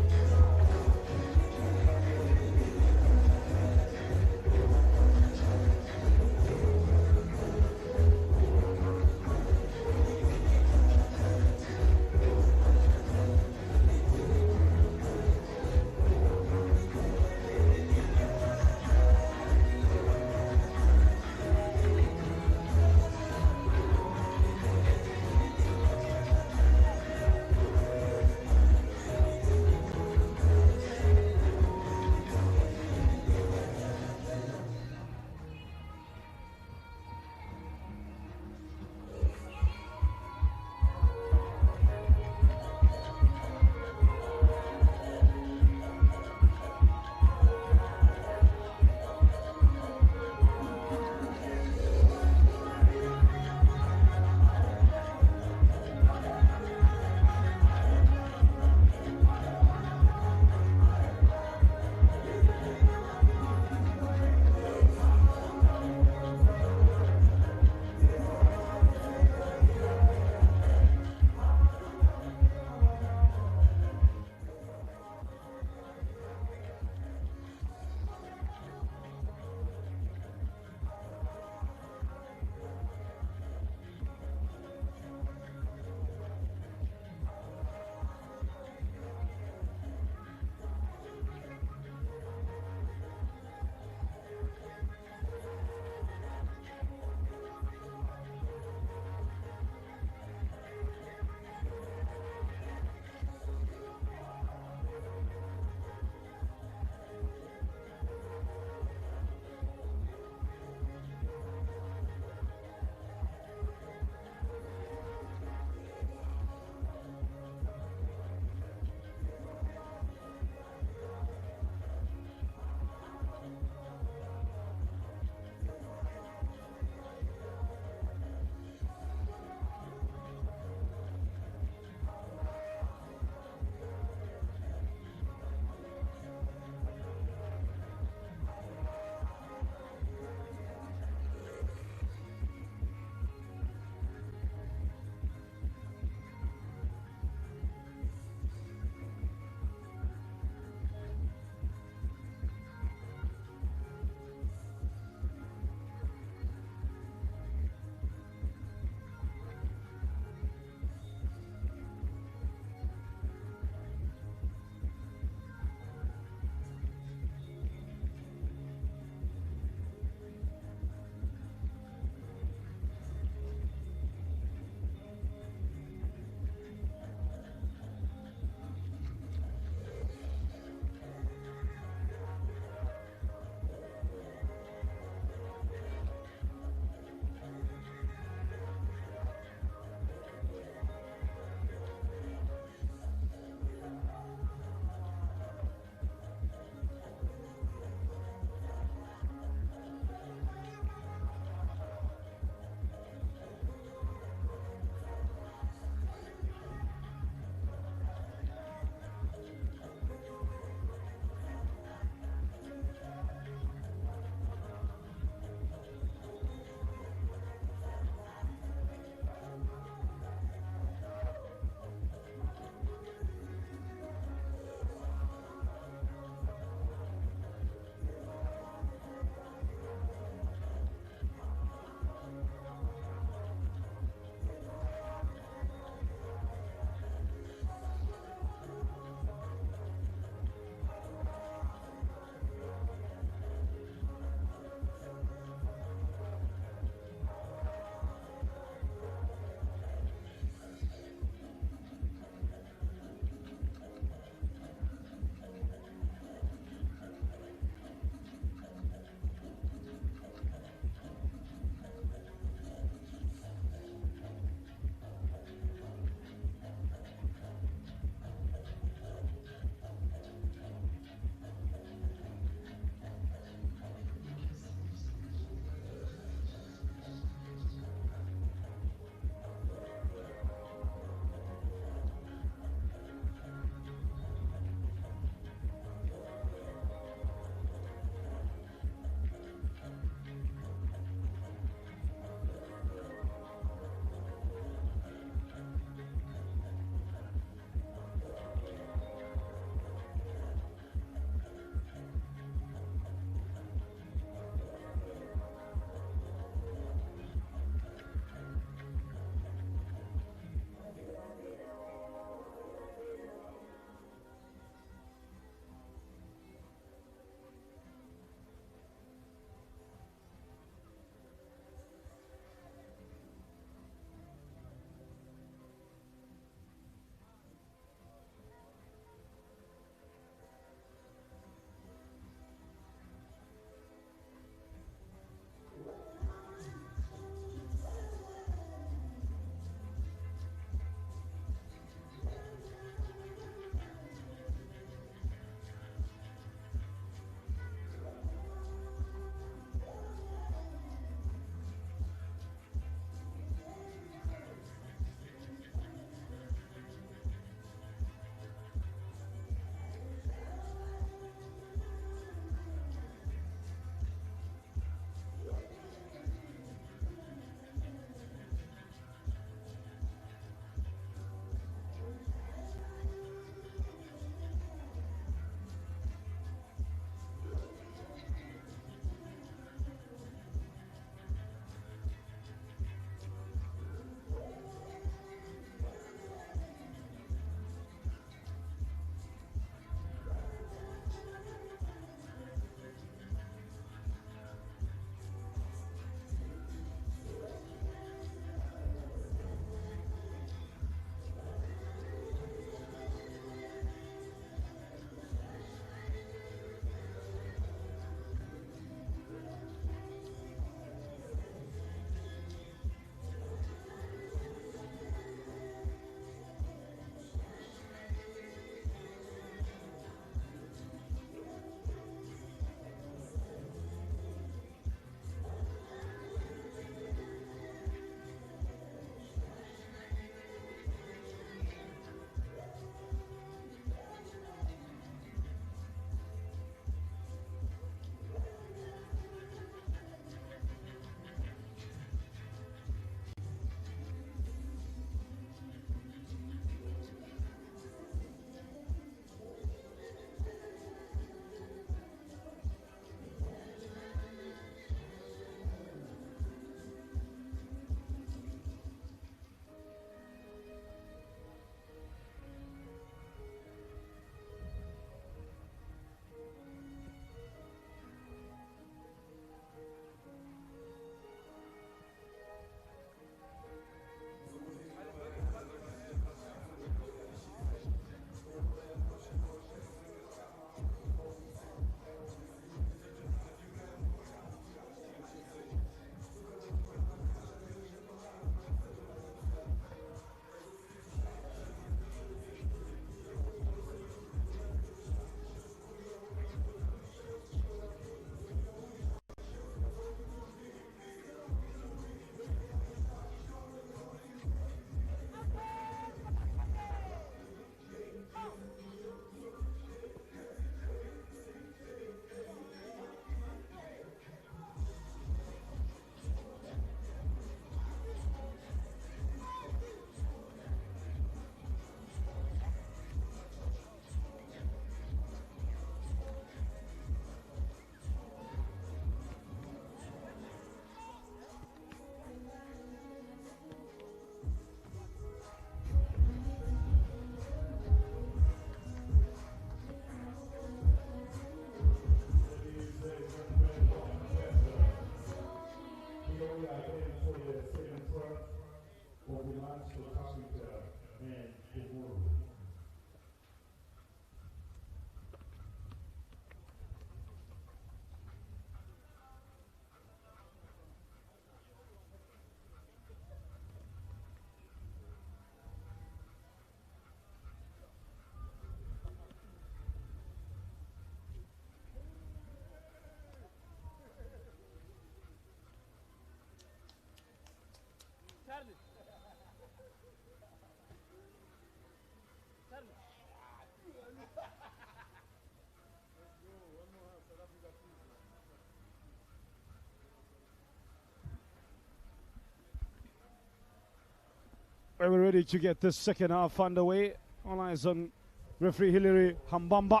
We're ready to get this second half underway. All eyes on referee Hilary Hambamba.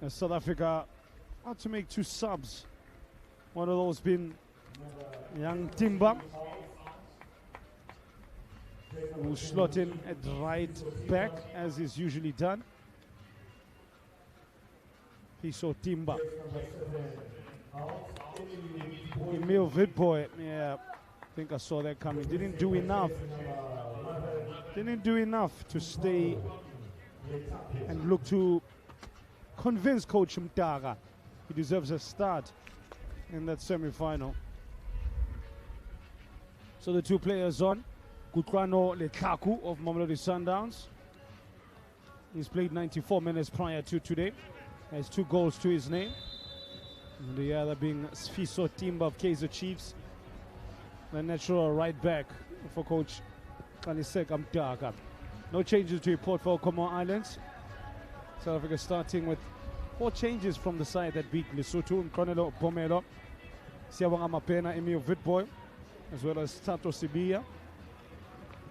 As South Africa had to make 2 subs. One of those being young Timba, who slot in at right back as is usually done. Piso Timba. Emil Vidboy, yeah, I think I saw that coming. Didn't do enough. Didn't do enough to stay and look to convince Coach Mtaga he deserves a start in that semi-final. So the 2 players on. Kutlwano Letlaku of Mamelodi Sundowns. He's played 94 minutes prior to today. Has 2 goals to his name. And the other being Sfiso Timba of Kaizer Chiefs. The natural right back for Coach Kaniseka Mtaga. No changes to report for Comoro Islands. South Africa starting with 4 changes from the side that beat Lesotho. Mkonelo Pomelo, Siabanga Mapena, Emil Vitboy, as well as Tato Sibia.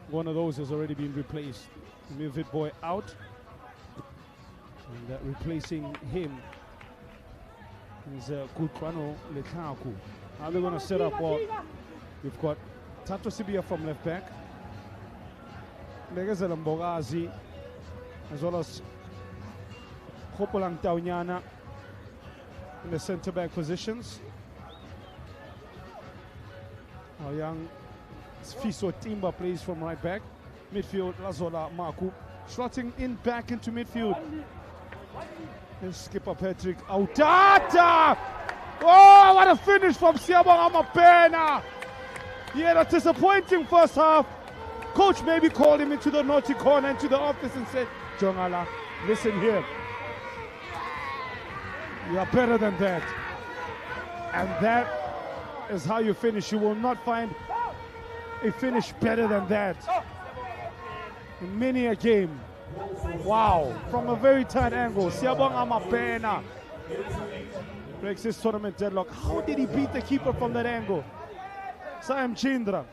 One of those has already been replaced. Emil Vitboy out. And replacing him is Kutlwano Letlaku. How they're going to set up? Well, we've got Tato Sibia from left back. Legezela Mbogazi, as well as Hopolang Taunyana in the centre back positions. Our young Sfiso Timba plays from right back. Midfield, Lazola Maku slotting in back into midfield. And skipper Patrick Autata. Oh, what a finish from Siabanga Mapena. He had a disappointing first half. Coach maybe called him into the naughty corner, into the office and said, Jongala, listen here. You are better than that. And that is how you finish. You will not find a finish better than that in many a game. Wow. From a very tight angle. Siabanga Mapena breaks his tournament deadlock. How did he beat the keeper from that angle? Sam Chindra.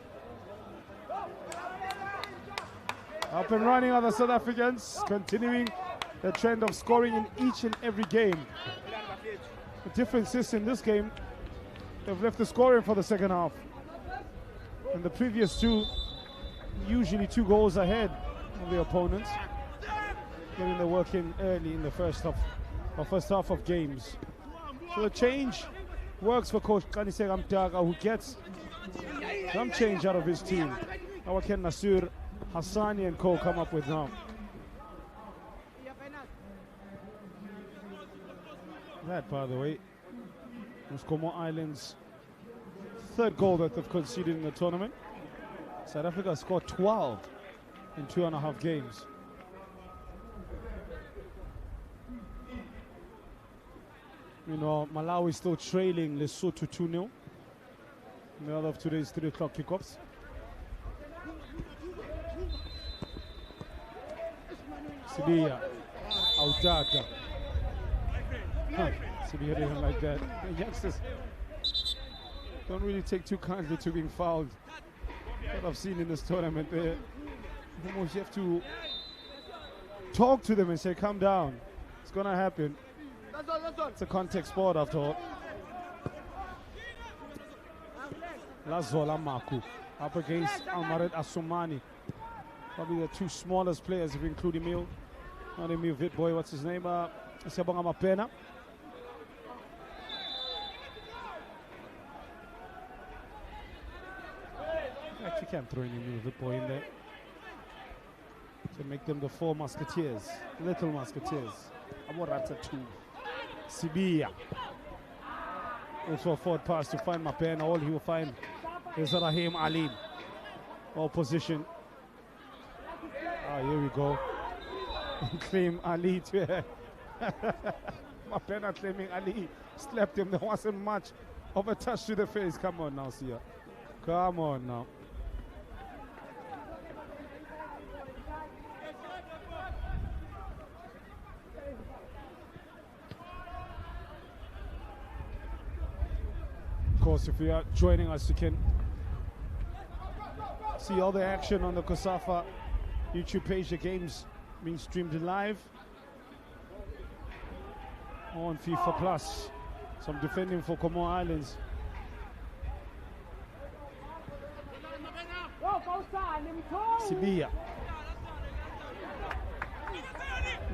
Up and running are the South Africans, continuing the trend of scoring in each and every game. The difference is in this game, they've left the scoring for the second half. And the previous 2, usually 2 goals ahead of the opponents, getting the work in early in the first half of games. So the change works for Coach Kaniseka Mtaga, who gets some change out of his team. Our Ken Nasur, Hassani and Co come up with now. That, by the way, was Comoro Islands' 3rd goal that they've conceded in the tournament. South Africa scored 12 in 2.5 games. You know, Malawi still trailing Lesotho 2-0 in the other of today's 3 o'clock kickoffs. Sibia, Autata. Sibia didn't like that. The youngsters don't really take too kindly to being fouled. What I've seen in this tournament, almost you have to talk to them and say, calm down. It's going to happen. It's a contact sport after all. Lazola Maku up against Almared Asumani. Probably the 2 smallest players if you include Emil. Not Emil Vitboy, what's his name? Siabanga Mapena. Actually can't throw any Emil Vitboy in there. To make them the 4 musketeers. Little musketeers. Amorata 2. Sibia. Also a forward pass to find Mapena. All he will find is Rahim Ali. All position. Here we go. Claim Ali to Mapena claiming Ali slapped him. There wasn't much of a touch to the face. Come on now, Sia. Come on now. course, if you are joining us, you can see all the action on the COSAFA YouTube page. The games being streamed live on FIFA Plus. Some defending for Comoro Islands. Sibia.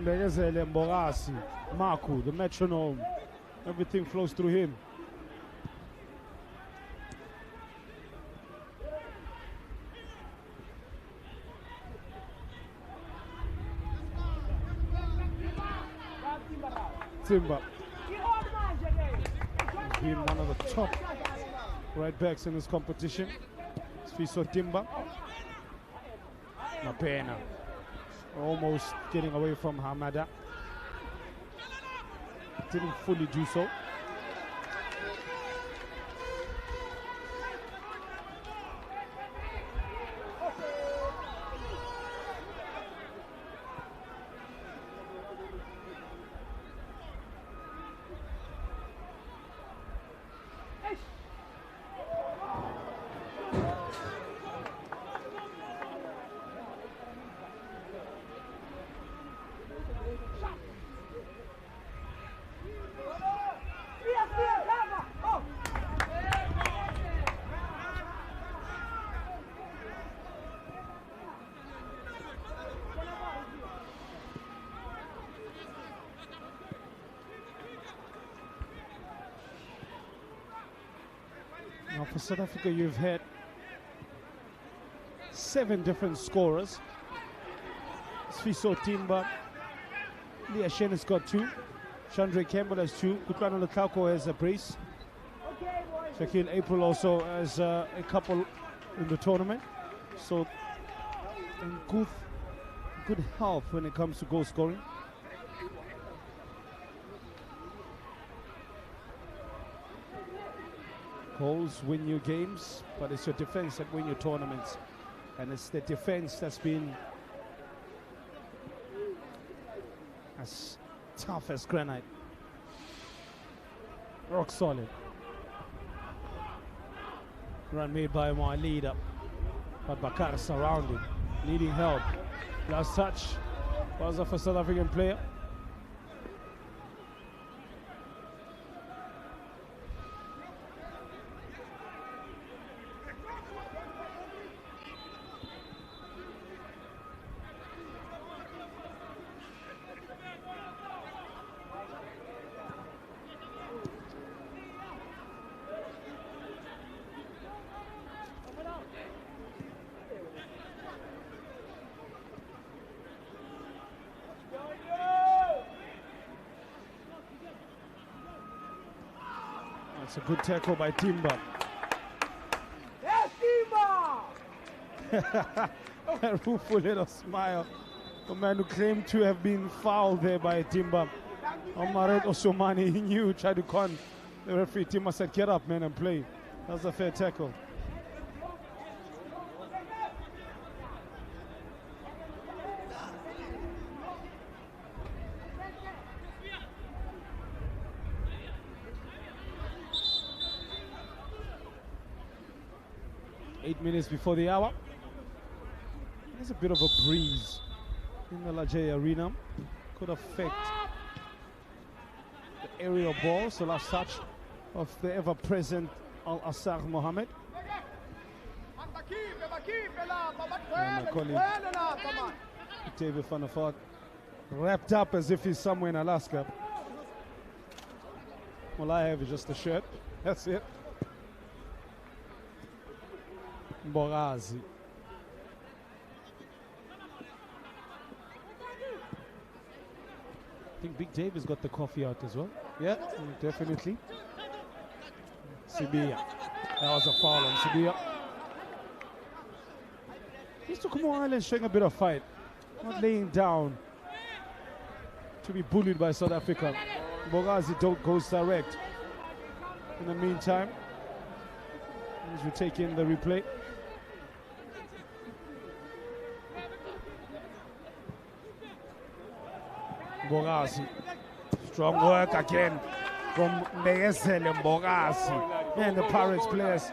Mbegezele Mbogasi. Marku, the metronome. Everything flows through him. Timba. He's been one of the top right backs in this competition. Sfiso Timba. Mapena. Almost getting away from Hamada. Didn't fully do so. Now for South Africa, you've had 7 different scorers. Sfiso Timba, Leah Shen has got 2. Chandra Campbell has 2. Kutlana Lukaku has a brace. Shaquille April also has a couple in the tournament. So in good health when it comes to goal scoring. Goals win you games, but it's your defense that win your tournaments. And it's the defense that's been as tough as granite. Rock solid. Run made by my leader, but Bakar surrounded, needing help. Last touch was of a South African player. It's a good tackle by Timba. Yes, Timba! A rueful little smile. The man who claimed to have been fouled there by Timba. Omaret Osomani, he knew, tried to con the referee. Timba said, get up, man, and play. That's a fair tackle. Eight minutes before the hour. There's a bit of a breeze in the Lajay Arena. Could affect the aerial balls. The last touch of the ever-present Al-Assar Mohammed. And my colleague David van der Vaart wrapped up as if he's somewhere in Alaska. All I have is just a shirt. That's it. Borazi. I think Big Dave has got the coffee out as well. Yeah, definitely. Sibia. That was a foul on Sibia. These two Comoro Islands showing a bit of fight. Not laying down to be bullied by South Africa. Borazi goes direct. In the meantime, as we take in the replay. Borazi. Strong work again from Mbegezele Borazi. Man, the Pirates players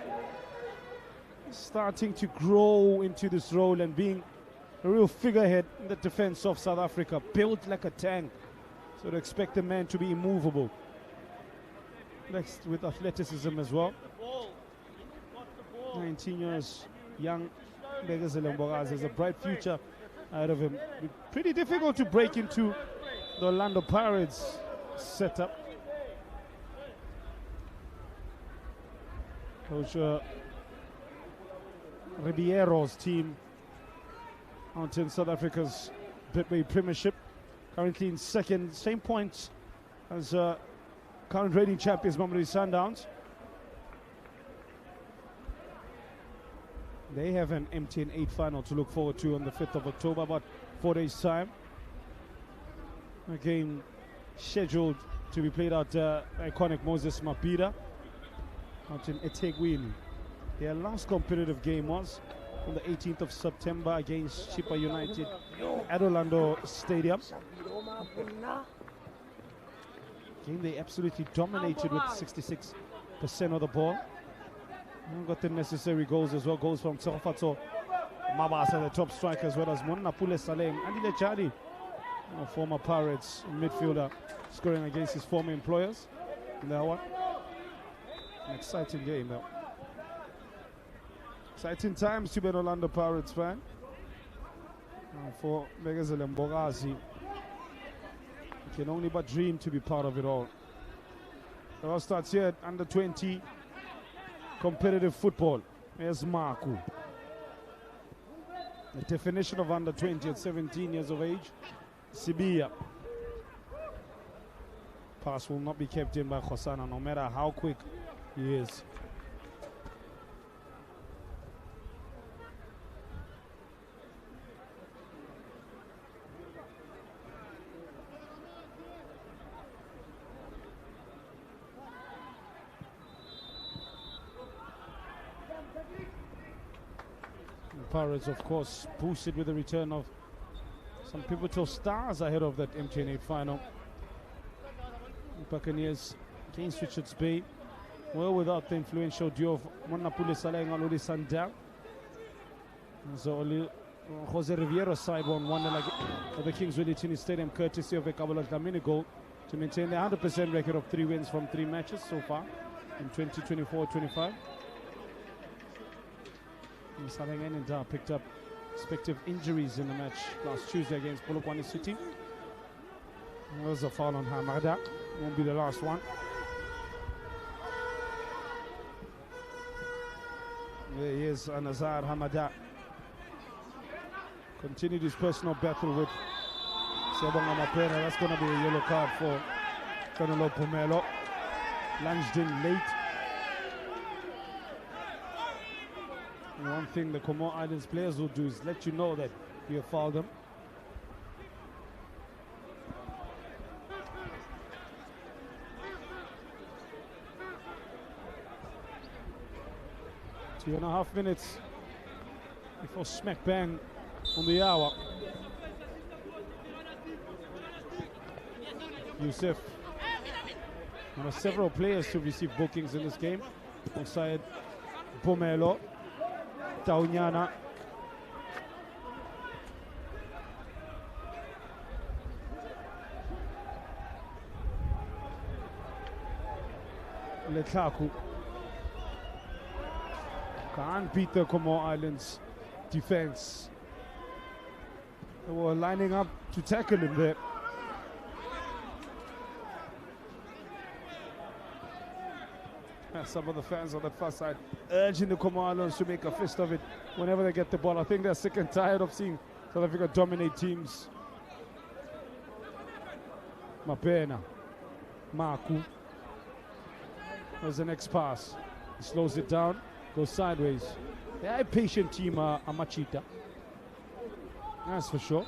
starting to grow into this role and being a real figurehead in the defense of South Africa, built like a tank. So to expect the man to be immovable. Next with athleticism as well. 19 years young, Bekezile Mbokazi has a bright future ahead of him. Pretty difficult to break into the Orlando Pirates setup. Coach Ribeiro's team out in South Africa's Betway Premiership, currently in second, same points as current reigning champions Mamelodi Sundowns. They have an MTN 8 final to look forward to on the 5th of October, about 4 days' time. A game scheduled to be played at iconic Moses Mabhida out in eThekwini. Their last competitive game was on the 18th of September against Chippa United at Orlando Stadium. Game they absolutely dominated with 66% of the ball. And got the necessary goals as well. Goals from Tsofato Mabasa, the top striker, as well as Monapule Saleng. Andile Chadi, a former Pirates midfielder, scoring against his former employers in that one. An exciting game though. Exciting times to be an Orlando Pirates fan. For Bekezile Mbokazi, you can only but dream to be part of it all. It all starts here at under 20 competitive football. Here's Marku. The definition of under 20 at 17 years of age. Sibiya. Pass will not be kept in by Khosana, no matter how quick he is. Pirates, of course, boosted with the return of some pivotal stars ahead of that MTN 8 final. The Buccaneers against Richards Bay, well without the influential duo of Monapule Saleng and Oli Sandal. So Jose Riviero's side won 1-0 at the Kings Willie Tini Stadium, courtesy of a Kabbalah Dlamini goal, to maintain the 100% record of 3 wins from 3 matches so far in 2024-25. Saleng and Nda picked up respective injuries in the match last Tuesday against Polokwane City. There was a foul on Hamada. Won't be the last one. There he is, Anazar Hamada. Continued his personal battle with Sebonga Mapena. That's going to be a yellow card for Kanelo Pomelo. Lunged in late. And one thing the Comoro Islands players will do is let you know that you have fouled them. Two and a half minutes before smack bang on the hour. Youssef, one of several players to receive bookings in this game, alongside Pomelo, Taunyana. Letlaku can't beat the Comoro Islands defense. They were lining up to tackle him there. Some of the fans on that far side urging the Comoro Islands to make a fist of it whenever they get the ball. I think they're sick and tired of seeing South Africa dominate teams. Mapena, Marku. There's the next pass. He slows it down, goes sideways. They're a patient team, Amachita. That's for sure.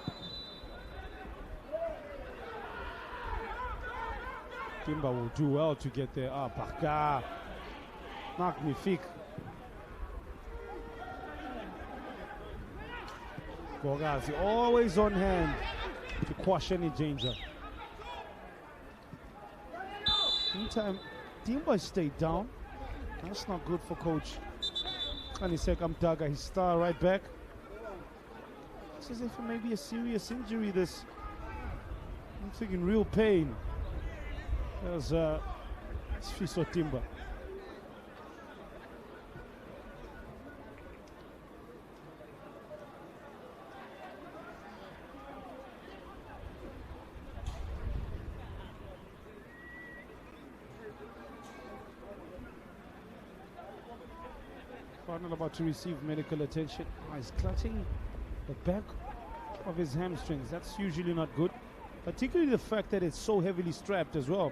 Timba will do well to get there. Baka. Magnifique. Mbokazi always on hand to quash any danger. Meantime, Timba stayed down That's not good for coach Anisek Amtaga, his star right back. It's as if it may be a serious injury. This, I'm thinking real pain. There's Sfiso Timba. Not about to receive medical attention. He's clutching the back of his hamstrings. That's usually not good, particularly the fact that it's so heavily strapped as well.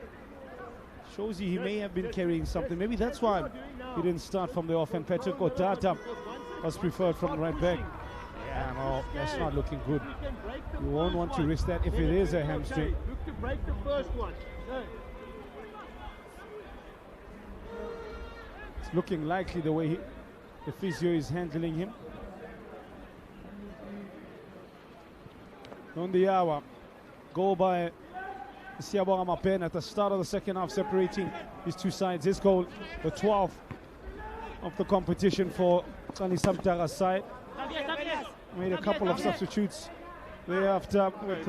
Shows you he may have been carrying something. Maybe that's why he didn't start from the off, and Patrick Otata was preferred from right back. Yeah, no, that's not looking good. You won't want to risk that if it is a hamstring. Look to break the first one. It's looking likely the way the physio is handling him. On the hour, goal by Siabonga Mapen at the start of the second half, separating these two sides. His goal, the 12th of the competition for Tsani Samtara's side. Made a couple of substitutes thereafter with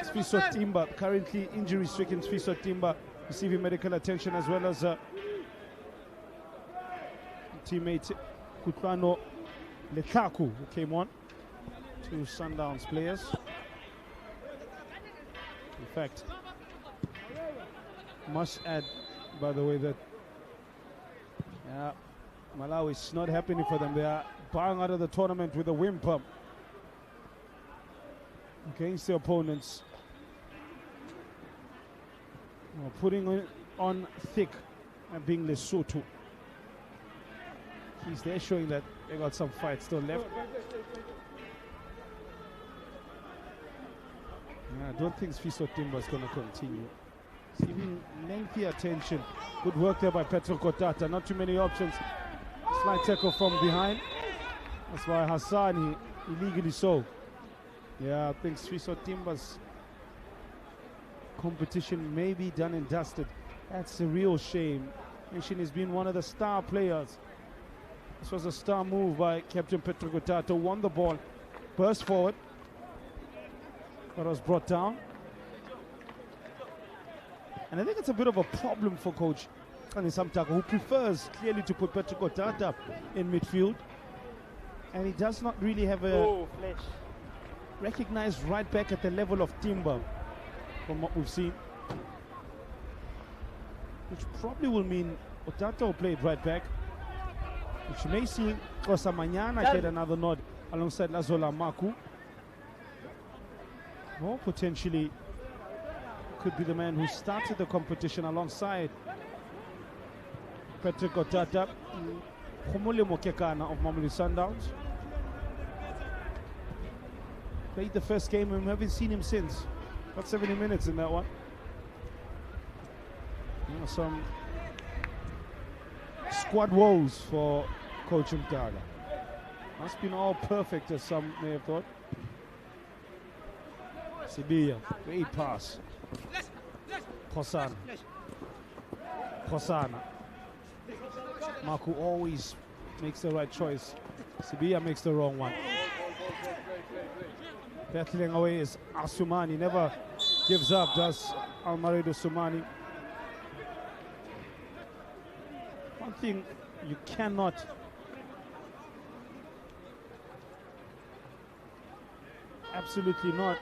Sfiso Timba, currently injury-stricken Sfiso Timba, receiving medical attention, as well as teammate Kutlano Letaku, who came on. Two Sundowns players. In fact, must add, by the way, that Malawi is not happening for them. They are bowing out of the tournament with a whimper against their opponents. Putting it on thick and being Lesotho. They're showing that they got some fight still left. Yeah, I don't think Sfiso Timba is going to continue. Giving lengthy attention. Good work there by Petro Kotata. Not too many options. Slight tackle from behind. That's why Hassani, illegally so. Yeah, I think Sfiso Timba's competition may be done and dusted. That's a real shame. Nation has been one of the star players. This was a star move by Captain Petro Kotata. Won the ball, burst forward, but was brought down. And I think it's a bit of a problem for coach Tsani Samtaka, who prefers clearly to put Petro Kotata in midfield. And he does not really have a recognized right back at the level of Timba, from what we've seen. Which probably will mean Otata will play right back. Which may see Kosamanyana get another nod alongside Lazola Maku. Or potentially could be the man who started the competition alongside Patrick Otata, Khumule Mokekana of Mamelodi Sundowns. Played the first game and we haven't seen him since. About 70 minutes in that one. Some squad woes for Coach Mtaga. Must been all perfect, as some may have thought. Sibiya, great pass. Khosana. Maku always makes the right choice. Sibiya makes the wrong one. Battling away is Asumani. Never gives up, does Almaredo Sumani. One thing you cannot absolutely not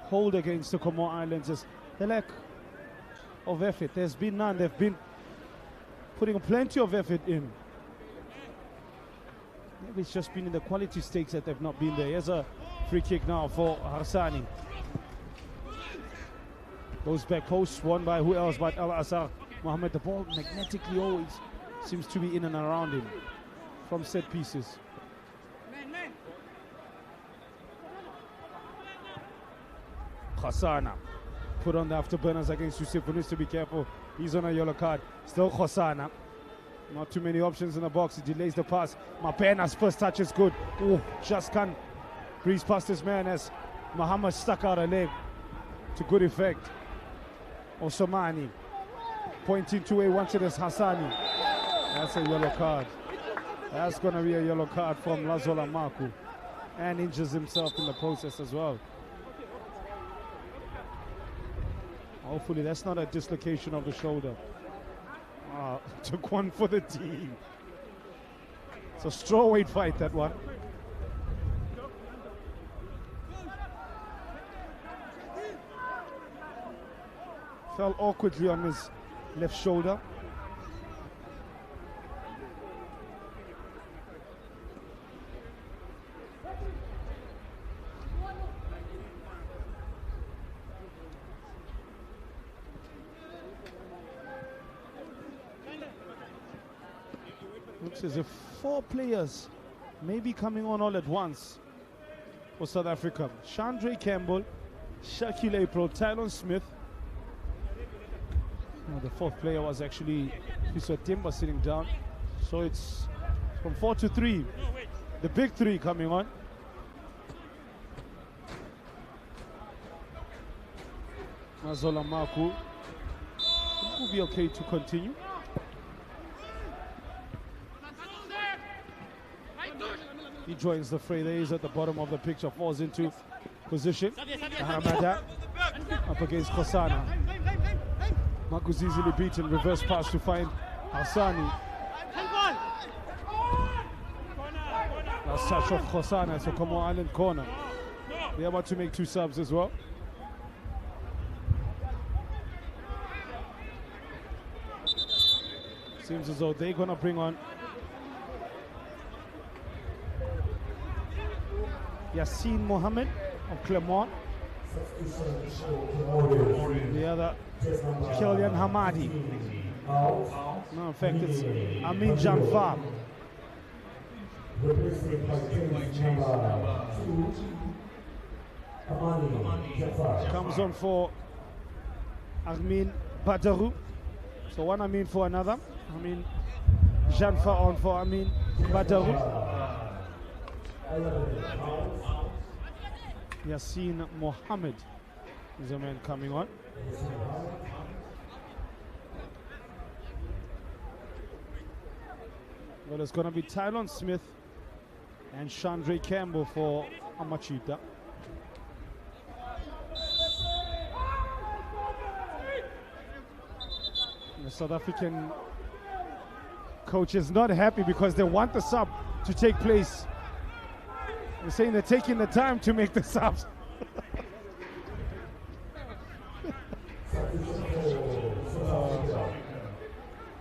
hold against the Comoro Islands is the lack of effort. There's been none. They've been putting plenty of effort in. Maybe it's just been in the quality stakes that they've not been there. Here's a free kick now for Harsani. Goes back post, won by who else but Al-Azhar Mohammed. The ball magnetically always seems to be in and around him from set pieces. Khosana put on the afterburners against Yusuf. Who needs to be careful. He's on a yellow card. Still Khosana. Not too many options in the box. He delays the pass. Mapena's first touch is good. Oh, just can't breeze past this man as Muhammad stuck out a leg to good effect. Osomani pointing to a once it is Hassani. That's a yellow card. That's going to be a yellow card from Lazola Maku, and injures himself in the process as well. Hopefully that's not a dislocation of the shoulder. Took one for the team. It's a strawweight fight, that one. Fell awkwardly on his left shoulder. Looks as if 4 players may be coming on all at once for South Africa. Chandre Campbell, Shaquille April, Tylon Smith. Oh, the 4th player was actually Timba sitting down. So it's from 4 to 3. The big 3 coming on. Mazola Maku will be okay to continue. He joins the fray. There is at the bottom of the picture, falls into position. Hamada up against Khosana. Maku's easily beaten. Reverse pass to find Hassani. Last touch of Khosana, so Comoro Island corner. They're about to make 2 subs as well. Seems as though they're going to bring on Yassine Mohammed of Clermont. The other, Kylian Hamadi. No, in fact, it's Amin Janfar. Comes on for Amin Badaru. So one Amin for another. Amin Janfar on for Amin Badaru. Yassine Mohammed is a man coming on. Well, it's going to be Tylon Smith and Chandre Campbell for Amachita. The South African coach is not happy because they want the sub to take place. They're saying they're taking the time to make the subs.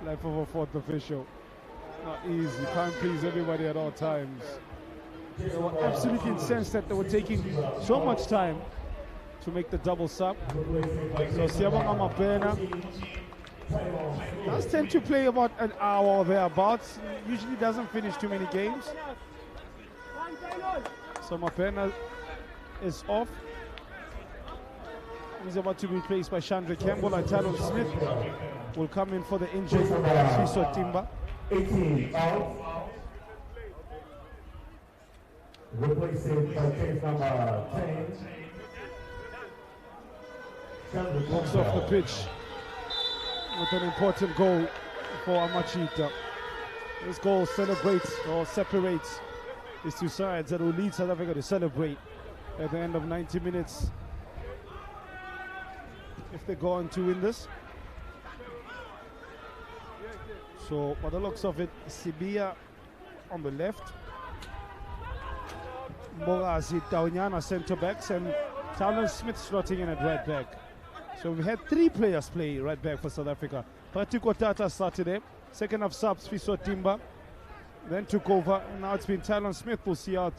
Life of a 4th official. Not easy. Can't please everybody at all times. They were absolutely incensed that they were taking so much time to make the double sub. So Siabanga Mapena does tend to play about an hour or thereabouts. Usually doesn't finish too many games. So Mapena is off. He's about to be replaced by Chandre Campbell, and Tylon Smith will come in for the injured Swiso Timba. 18 out. Replacing by case number 10. Walks off the pitch with an important goal for Amachita. This goal celebrates or separates these 2 sides that will lead South Africa to celebrate at the end of 90 minutes if they go on to win this. So, by the looks of it, Sibia on the left, Morazi, Taonyana centre backs, and Tylon Smith slotting in at right back. So we had 3 players play right back for South Africa. Patiko Tata started there. Second half subs, Swiso Timba then took over, and now it's been Tylon Smith who'll see out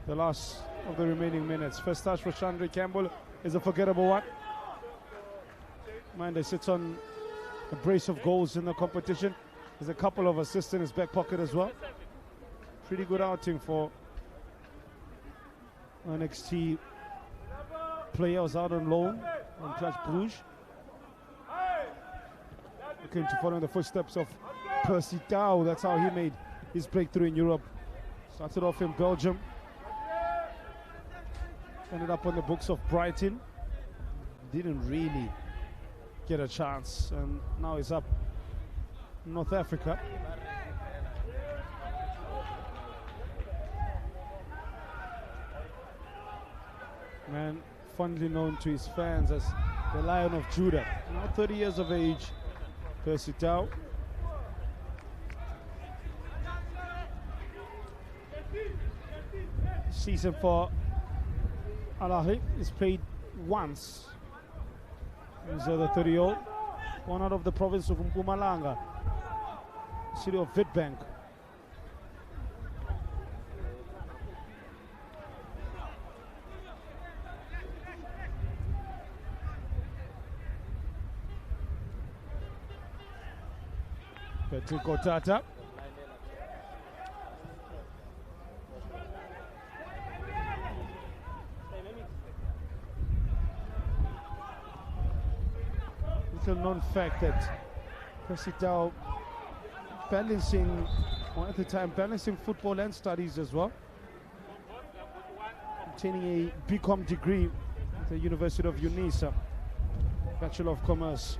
the last of the remaining minutes. First touch for Chandre Campbell is a forgettable one. Mind, he sits on a brace of goals in the competition. There's a couple of assists in his back pocket as well. Pretty good outing for NXT players out on loan on Clutch Bruges. Looking to follow in the footsteps of Percy Tau. That's how he made his breakthrough in Europe. Started off in Belgium. Ended up on the books of Brighton. Didn't really get a chance, and now he's up North Africa. Man, fondly known to his fans as the Lion of Judah. Now 30 years of age, Percy Tau. Season for Al Ahly is played once. He's the 30-year-old, one out of the province of Mpumalanga, city of Witbank. Patrick Otata. Little known fact that Percy Tau balancing, or at the time balancing football and studies as well. Obtaining a BCom degree at the University of UNISA, Bachelor of Commerce.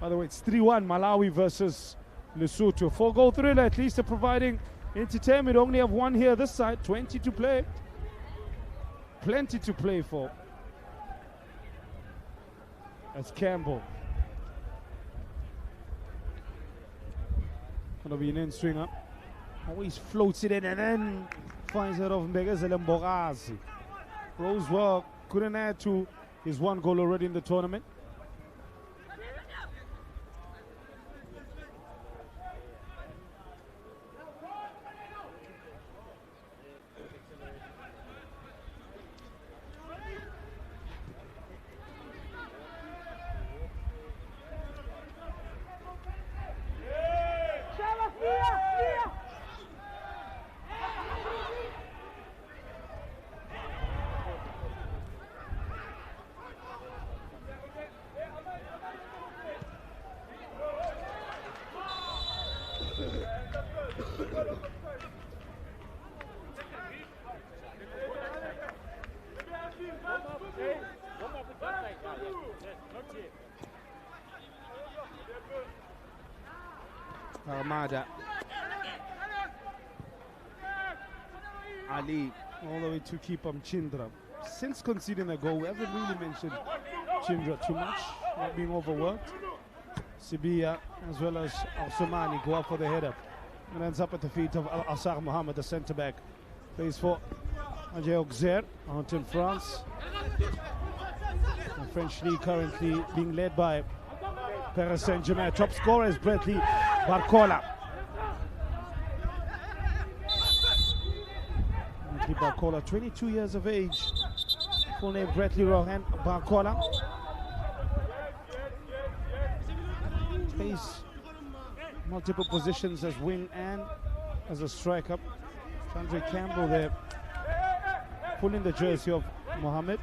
By the way, it's 3-1 Malawi versus Lesotho. 4-goal thriller, at least they're providing entertainment. Only have one here this side, 20 to play. Plenty to play for. That's Campbell. Gonna be an in-swinger. Always floats it in and then finds it off Mbegezele Mbogazi. Rosewell couldn't add to his one goal already in the tournament. Armada. Ali all the way to keep Chindra. Since conceding a goal, we haven't really mentioned Chindra too much, not being overworked. Sibia as well as Al-Somani go up for the header and ends up at the feet of Al-Assar Mohammed, the centre-back. Plays for Ajay Auxerre out in France. The French league currently being led by Paris Saint-Germain. Top scorer is Bradley Barcola. Barcola, 22 years of age. Full name Bradley Rohan Barcola. Plays multiple positions as wing and as a striker. Chandra Campbell there pulling the jersey of Mohammed.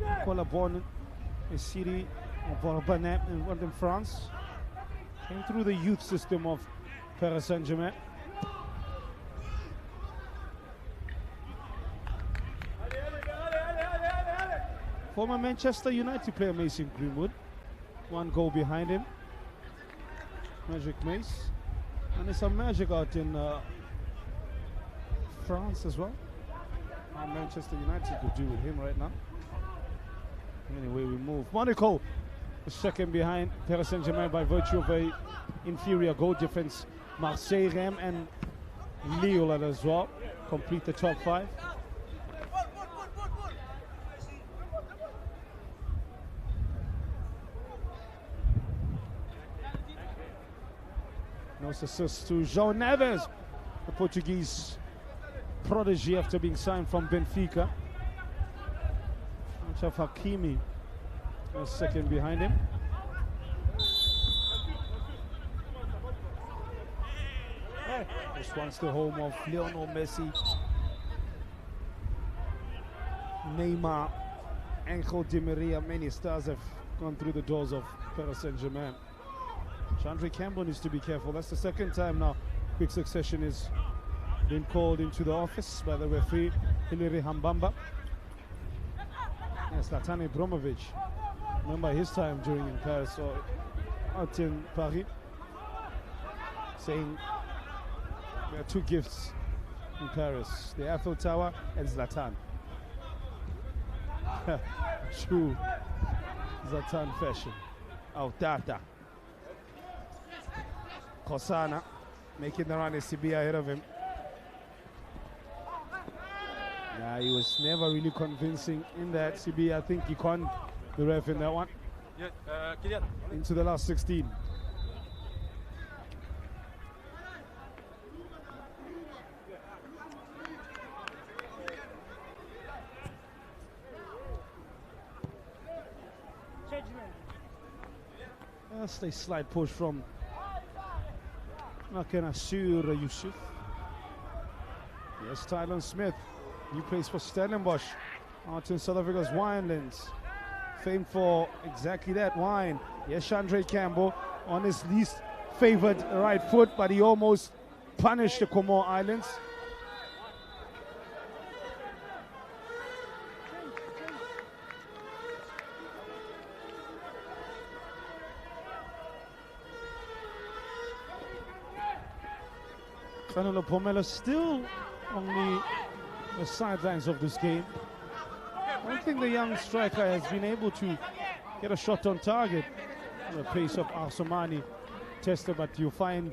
Barcola born in the city of Vauban in France. Came through the youth system of Paris Saint-Germain. Former Manchester United player Mason Greenwood. One goal behind him. Magic Mace. And there's some magic out in France as well. How Manchester United could do with him right now. Anyway, we move. Monaco is second behind Paris Saint-Germain by virtue of a inferior goal difference. Marseille, Rennes and Lille as well complete the top five. Nice assist to João Neves, the Portuguese prodigy after being signed from Benfica. Achraf Hakimi is second behind him. This one's the home of Lionel Messi, Neymar, Angel Di Maria. Many stars have gone through the doors of Paris Saint-Germain. Chandra Campbell needs to be careful. That's the second time now quick succession is been called into the office by the referee Hilary Hambamba. Yes, Zlatan Ibrahimovic. Remember his time during in Paris or out in Paris, saying there are two gifts in Paris: the Eiffel Tower and Zlatan. True Zlatan fashion. Tata. Kosana making the run, SCB ahead of him. Yeah, he was never really convincing in that. CB, I think he conned the ref in that one. Yeah, into the last 16. That's a slight push from Nakenasur Yusuf. Yes, Tylen Smith. He plays for Stellenbosch out in South Africa's Winelands. Famed for exactly that, wine. Yes, Chandre Campbell on his least favored right foot, but he almost punished the Comoro Islands. Kanolo Pomelo still on the sidelines of this game. I don't think the young striker has been able to get a shot on target. The pace of Arsomani tested, but you find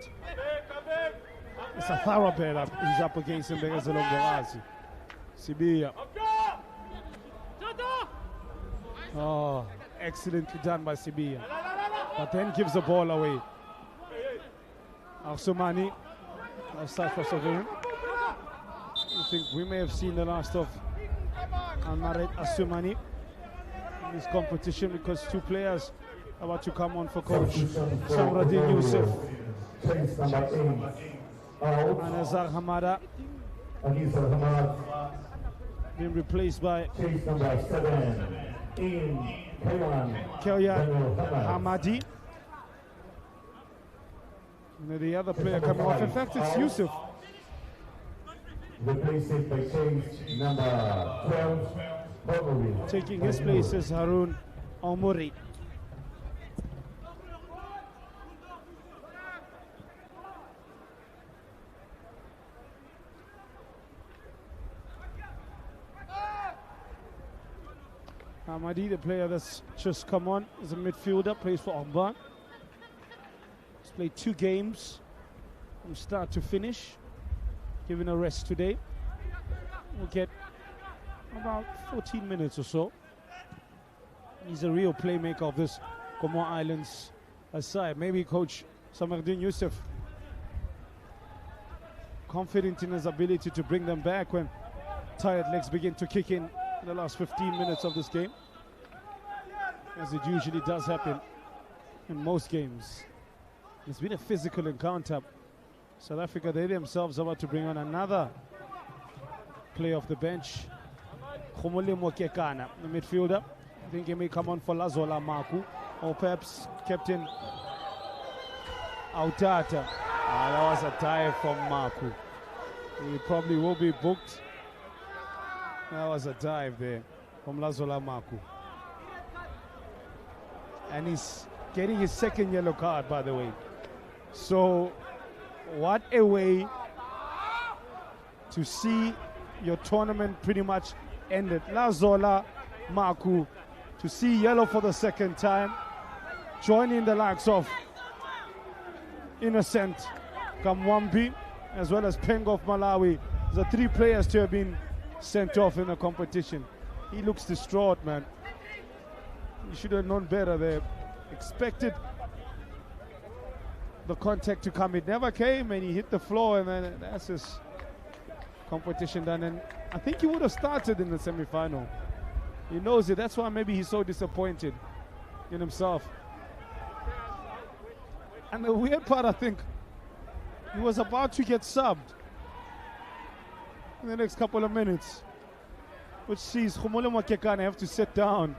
it's a thoroughbred he's up against him because of Longorazi. Sibia. Oh, excellently done by Sibia. But then gives the ball away. Arsomani. Outside for Sovereign. I think we may have seen the last of Amaret Asumani in this competition because two players are about to come on for coach Samradin Youssef and Azar Hamada being replaced by Kelyan Hamadi. And the other player coming off, in fact it's Yusuf. Replaced by change number 12, Omori. Taking his place is Harun Omori. Hamadi, the player that's just come on, is a midfielder, plays for Orban. He's played 2 games from start to finish, given a rest today. We'll get about 14 minutes or so. He's a real playmaker of this Comoro Islands side. Maybe Coach Samardin Youssef confident in his ability to bring them back when tired legs begin to kick in the last 15 minutes of this game, as it usually does happen in most games. It's been a physical encounter. South Africa, they themselves are about to bring on another player off the bench. Khumule Mokekana, the midfielder. I think he may come on for Lazola Maku, or perhaps Captain Autata. That was a dive from Maku. He probably will be booked. That was a dive there from Lazola Maku. And he's getting his second yellow card, by the way. So, what a way to see your tournament pretty much ended. Lazola Maku to see yellow for the second time, joining the likes of Innocent Kamwambi as well as Peng of Malawi. The 3 players to have been sent off in the competition. He looks distraught, man. He should have known better there. Expected the contact to come. It never came, and he hit the floor, and then that's his competition done. And I think he would have started in the semi-final. He knows it. That's why maybe he's so disappointed in himself. And the weird part, I think, he was about to get subbed in the next couple of minutes, which sees Khumule Mokekane have to sit down.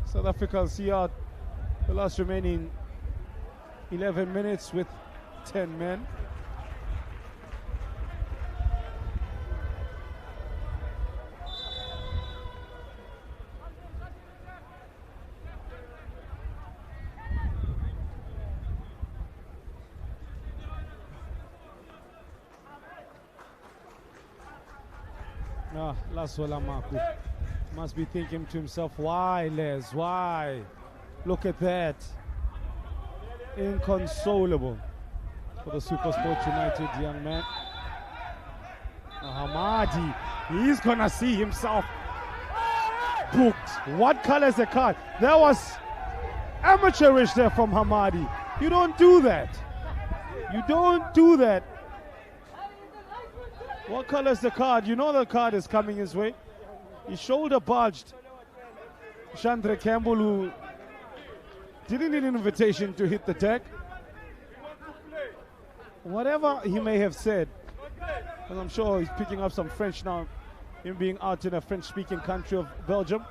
South Africa will see out the last remaining 11 minutes with 10 men. Laswela Maku must be thinking to himself, why, Les? Why? Look at that. Inconsolable for the SuperSport United young man. Hamadi, he's gonna see himself booked. What color is the card? That was amateurish there from Hamadi. You don't do that. You don't do that. What color is the card? You know the card is coming his way. He shoulder barged Chandra Campbell, who didn't need an invitation to hit the deck. Whatever he may have said, and I'm sure he's picking up some French now, him being out in a French-speaking country of Belgium.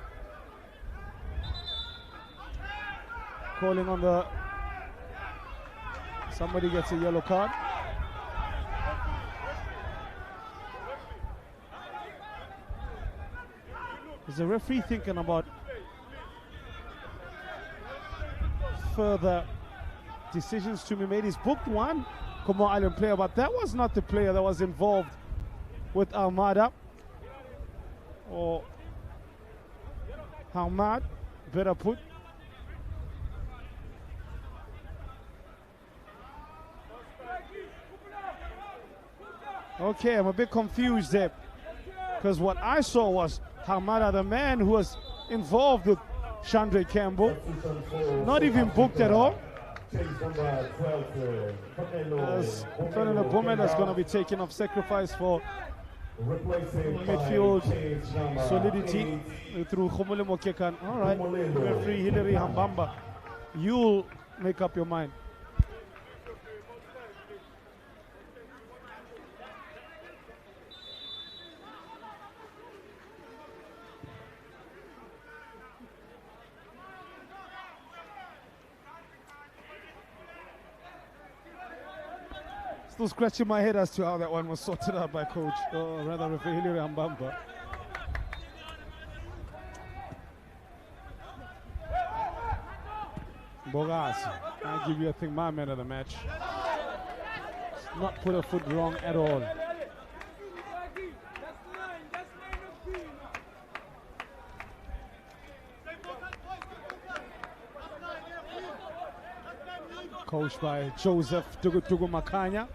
Calling on the... Somebody gets a yellow card. Is the referee thinking about further decisions to be made? He's booked one Comoro Island player, but that was not the player that was involved with Almada. Or Hamad, better put. Okay, I'm a bit confused there, because what I saw was Hamada, the man who was involved with Chandra Campbell, not even booked at all. As Fernando Bomela is going to be taken off sacrifice for midfield solidity through Khumule Mokekan. All right, referee Hilary Hambamba, you'll make up your mind. Still scratching my head as to how that one was sorted out by coach, or rather referee Hilary Hambamba. Bogasi, I'll give you a thing, my man of the match. Not put a foot wrong at all. Coached by Joseph Tugu Makanya.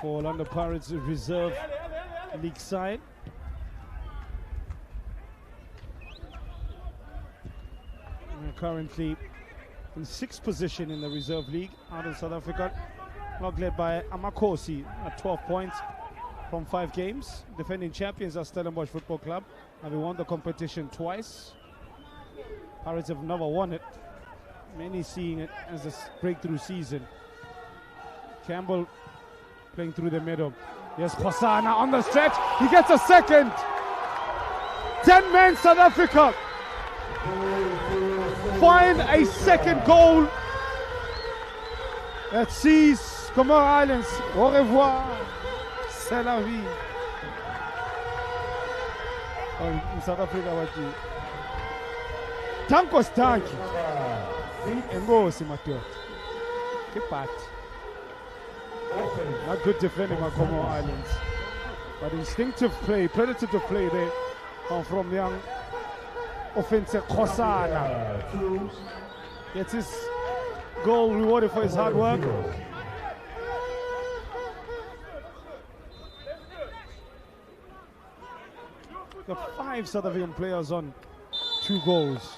For Orlando Pirates reserve league side. We're currently in 6th position in the reserve league out in South Africa. Not led by Amakosi at 12 points from 5 games. Defending champions are Stellenbosch Football Club, having won the competition twice. Pirates have never won it. Many seeing it as a breakthrough season. Campbell playing through the middle. Yes, Kosana on the stretch. He gets a second. 10 men South Africa find a second goal that sees Comoro Islands. Au revoir. C'est la vie. In South Africa, what you? Tankos tanki. Engosi Mateo. Keep back. Not good defending by Comoro Islands, but instinctive play, predator play there from young offensive Kosana. Gets his goal rewarded for his hard work. Got 5 South African players on 2 goals.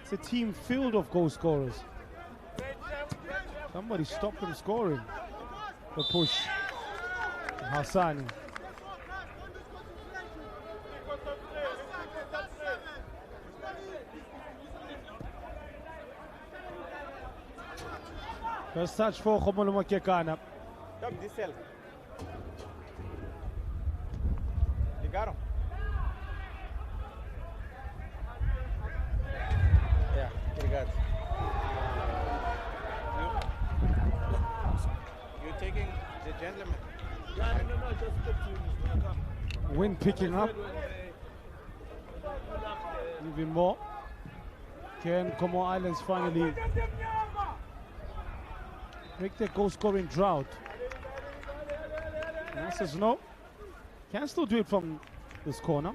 It's a team filled of goal scorers. Somebody stopped them scoring. The push. Hassani. First touch for Khumule Mokekan. You got him. Yeah, you got it. You're taking the gentleman. No, just put you. Wind picking up. Even more. Can Comoro Islands finally break their goal scoring drought? The answer is no. Can still do it from this corner.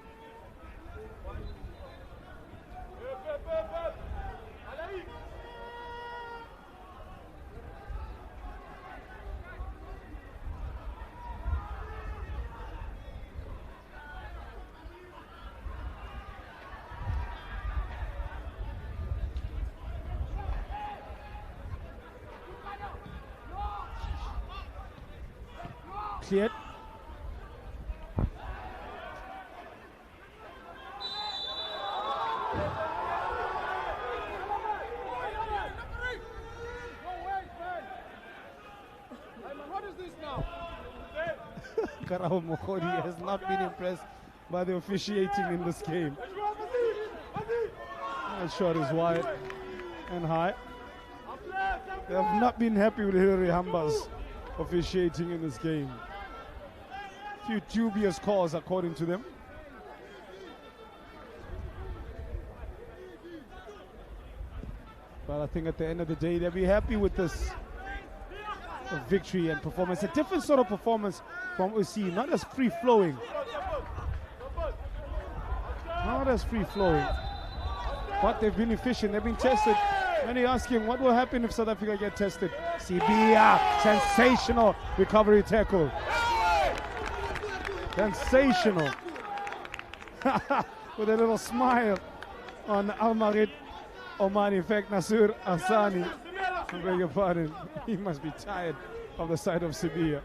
Cleared. What is this now? Karao Mokhodi has not been impressed by the officiating in this game. That shot is wide and high. They have not been happy with Hilary Hamba's officiating in this game. Few dubious calls according to them. But I think at the end of the day, they'll be happy with this victory and performance. A different sort of performance from OC, not as free-flowing. Not as free-flowing. But they've been efficient, they've been tested. Many asking what will happen if South Africa get tested. Sibia, sensational recovery tackle. Sensational. With a little smile on Almarit Oman. In fact, Nasir Asani, I beg your pardon, he must be tired of the sight of Sibia.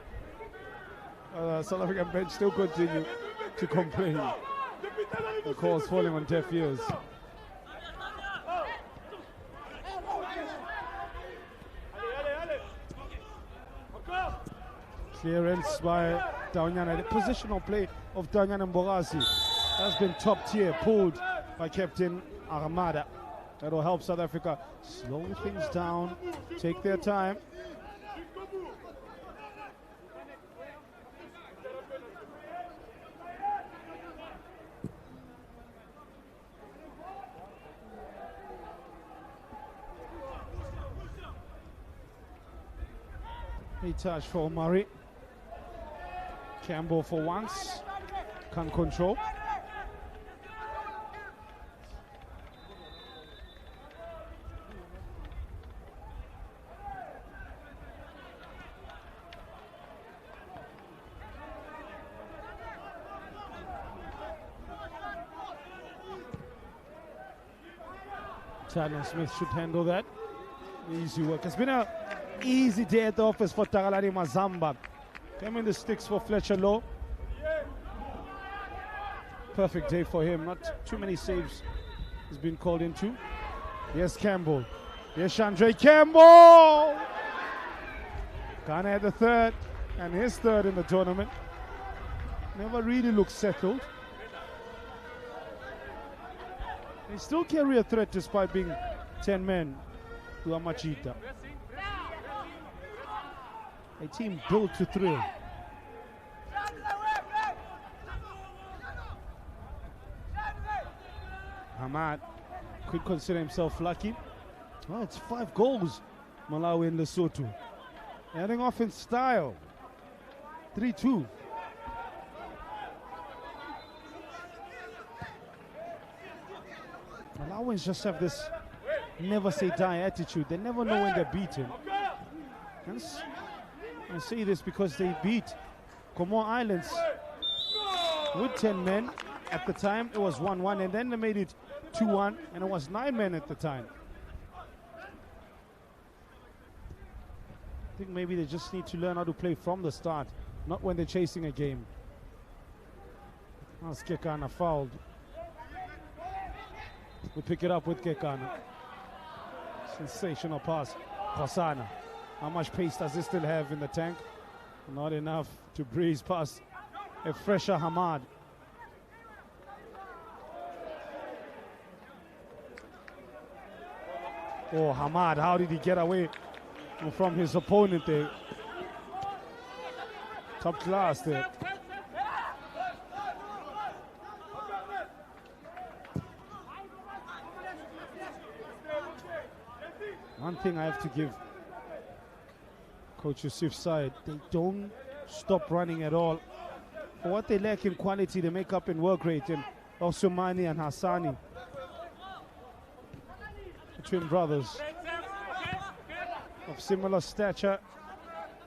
South African bench still continue to complain. The calls falling on deaf ears. Clearance by Daonyana. The positional play of Daonyana Mbogazi has been top tier, pulled by Captain Armada. That will help South Africa slow things down, take their time. A touch for Murray. Campbell for once can control. Tanya Smith should handle that. Easy work. It's been an easy day at the office for Tagalani Mazamba. Came in the sticks for Fletcher Lowe. Perfect day for him. Not too many saves he's been called into. Yes, Campbell. Yes, Andre Campbell! Ghana had the third, and his third in the tournament. Never really looked settled. They still carry a threat despite being 10 men to Amachita. A team built to thrill. Hamad could consider himself lucky. Oh, it's 5 goals, Malawi and Lesotho. Heading off in style. 3-2. Malawians just have this never say die attitude. They never know when they're beaten. I say this because they beat Comoro Islands with 10 men. At the time, it was 1-1, and then they made it 2-1, and it was 9 men at the time. I think maybe they just need to learn how to play from the start, not when they're chasing a game. As Kekana fouled. We pick it up with Kekana. Sensational pass. Kosana. How much pace does he still have in the tank? Not enough to breeze past a fresher Hamad. Oh, Hamad, how did he get away from his opponent there? Top class there. One thing I have to give Coach Yusuf's side, they don't stop running at all For what they lack in quality, they make up in work rate. And Osumani and Hassani, the twin brothers, of similar stature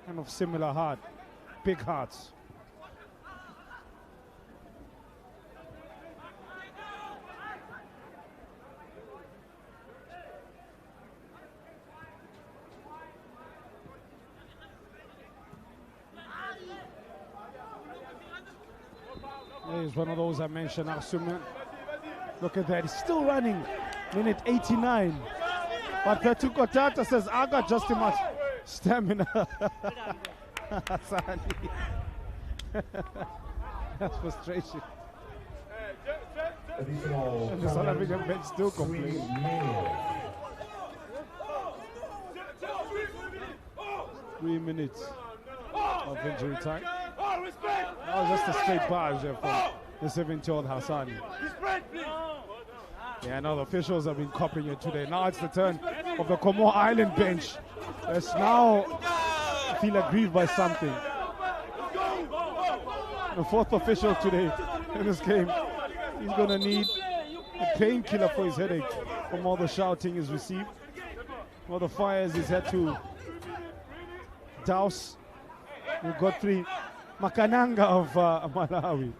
and of similar heart, big hearts. There's one of those I mentioned, Asuman. Look at that, he's still running. Minute 89. But Petu Kotata says, I got just too much stamina. That's frustration. And the South African bench still complaining. 3 minutes of injury time. That was just a straight barge there from the 17-year-old Hassani. Yeah, now the officials have been copying it today. Now it's the turn of the Comoro Island bench. That's now feel aggrieved by something. The fourth official today in this game. He's going to need a painkiller for his headache from all the shouting he's received. All the fires he's had to douse. We've got 3 Makananga of Malawi.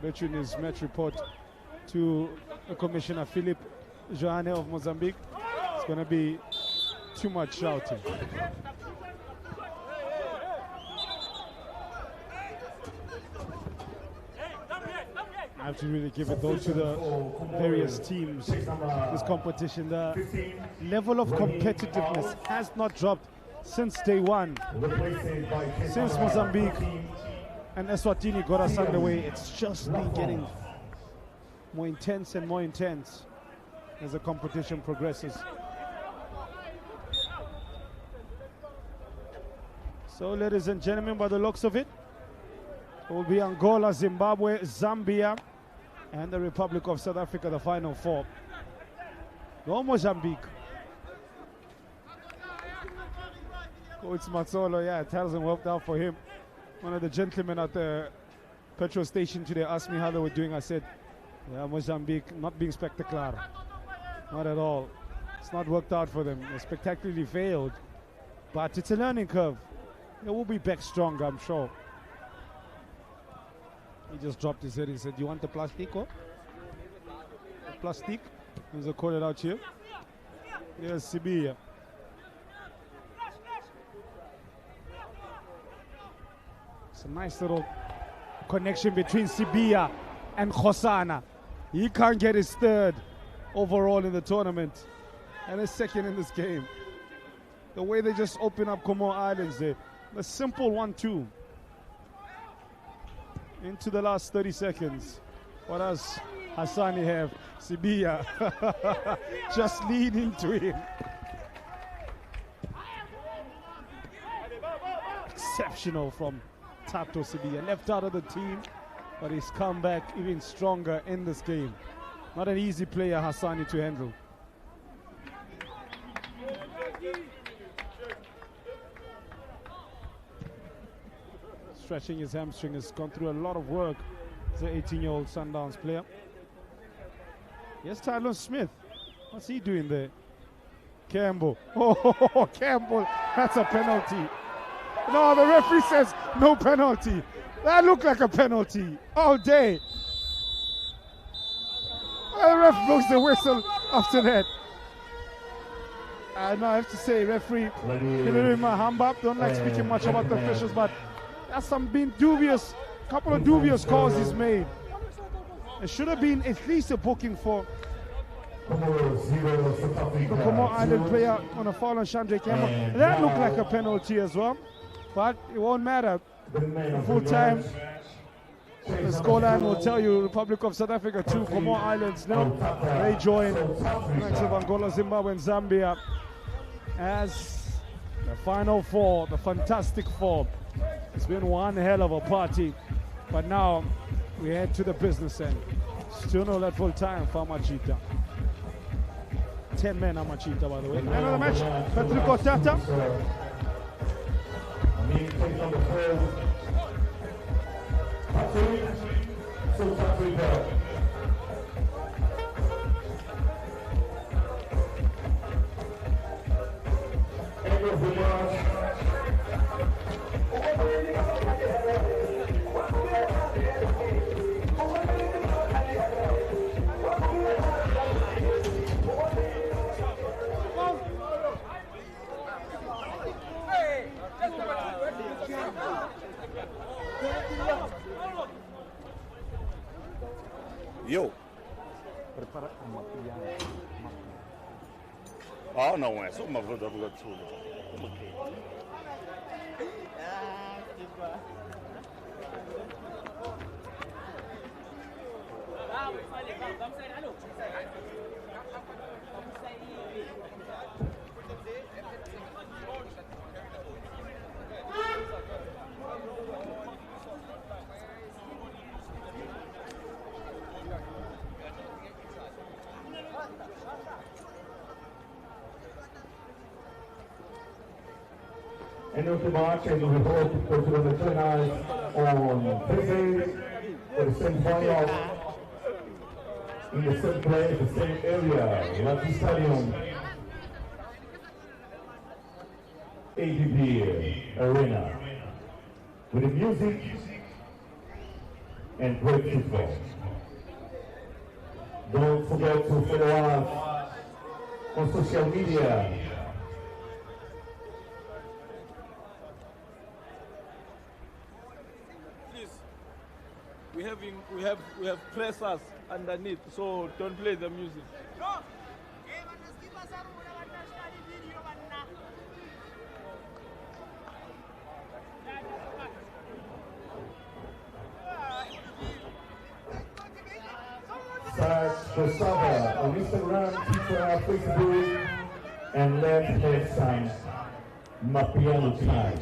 Mentioned his match report to the Commissioner Philip Joane of Mozambique. It's going to be too much shouting. I have to really give it though to the various teams. This competition, the level of competitiveness has not dropped since day one. Since Mozambique and Eswatini got us underway, it's just been getting more intense and more intense as the competition progresses. So, ladies and gentlemen, by the looks of it, it will be Angola, Zimbabwe, Zambia, and the Republic of South Africa, the final 4. No Mozambique. Coach Matsolo, yeah, it hasn't worked out for him. One of the gentlemen at the petrol station today asked me how they were doing. I said, yeah, Mozambique not being spectacular. Not at all. It's not worked out for them. They spectacularly failed. But it's a learning curve. They will be back stronger, I'm sure. He just dropped his head. He said, you want the plastico? The plastic? There's a call it out here. Yes, Sibia. It's a nice little connection between Sibia and Khosana. He can't get his 3rd overall in the tournament and his 2nd in this game. The way they just open up Comoro Islands there. A simple 1-2. Into the last 30 seconds. What does Hassani have? Sibia just lead into him. Exceptional from Tato Sibia. Left out of the team, but he's come back even stronger in this game. Not an easy player, Hassani, to handle. Stretching his hamstring, has gone through a lot of work as an 18-year-old Sundowns player. Yes, Tyler Smith. What's he doing there? Campbell. Oh, Campbell. That's a penalty. No, the referee says no penalty. That looked like a penalty all day. The ref blows the whistle after that. I have to say, referee, don't like speaking much about the officials, but there's some been dubious, couple of dubious calls he's made. It should have been at least a booking for the Comoro Island player on a foul on Chandra Campbell. That looked like a penalty as well, but it won't matter. Full time, the scoreline will tell you Republic of South Africa 2, Comoro Islands 0. They join next of Angola, Zimbabwe, and Zambia as the final 4, the Fantastic 4. It's been one hell of a party, but now we head to the business end. Still no at full time for Machita. 10 men are Machita, by the way. Man of the match, Patrick Otata. Patrick, South Africa. End of the match. Yo. Oh, não é. Só uma verdadeira tudo. End of the match, and we hope to go to the finals on Thursday for the semi-final in the same place, the same area, Lucky Stadium, ADB Arena, with the music and great football. Don't forget to follow us on social media. We have pressers underneath, so don't play the music. Search COSAFA on Instagram, Twitter, Facebook, and let's have some Mapiano time.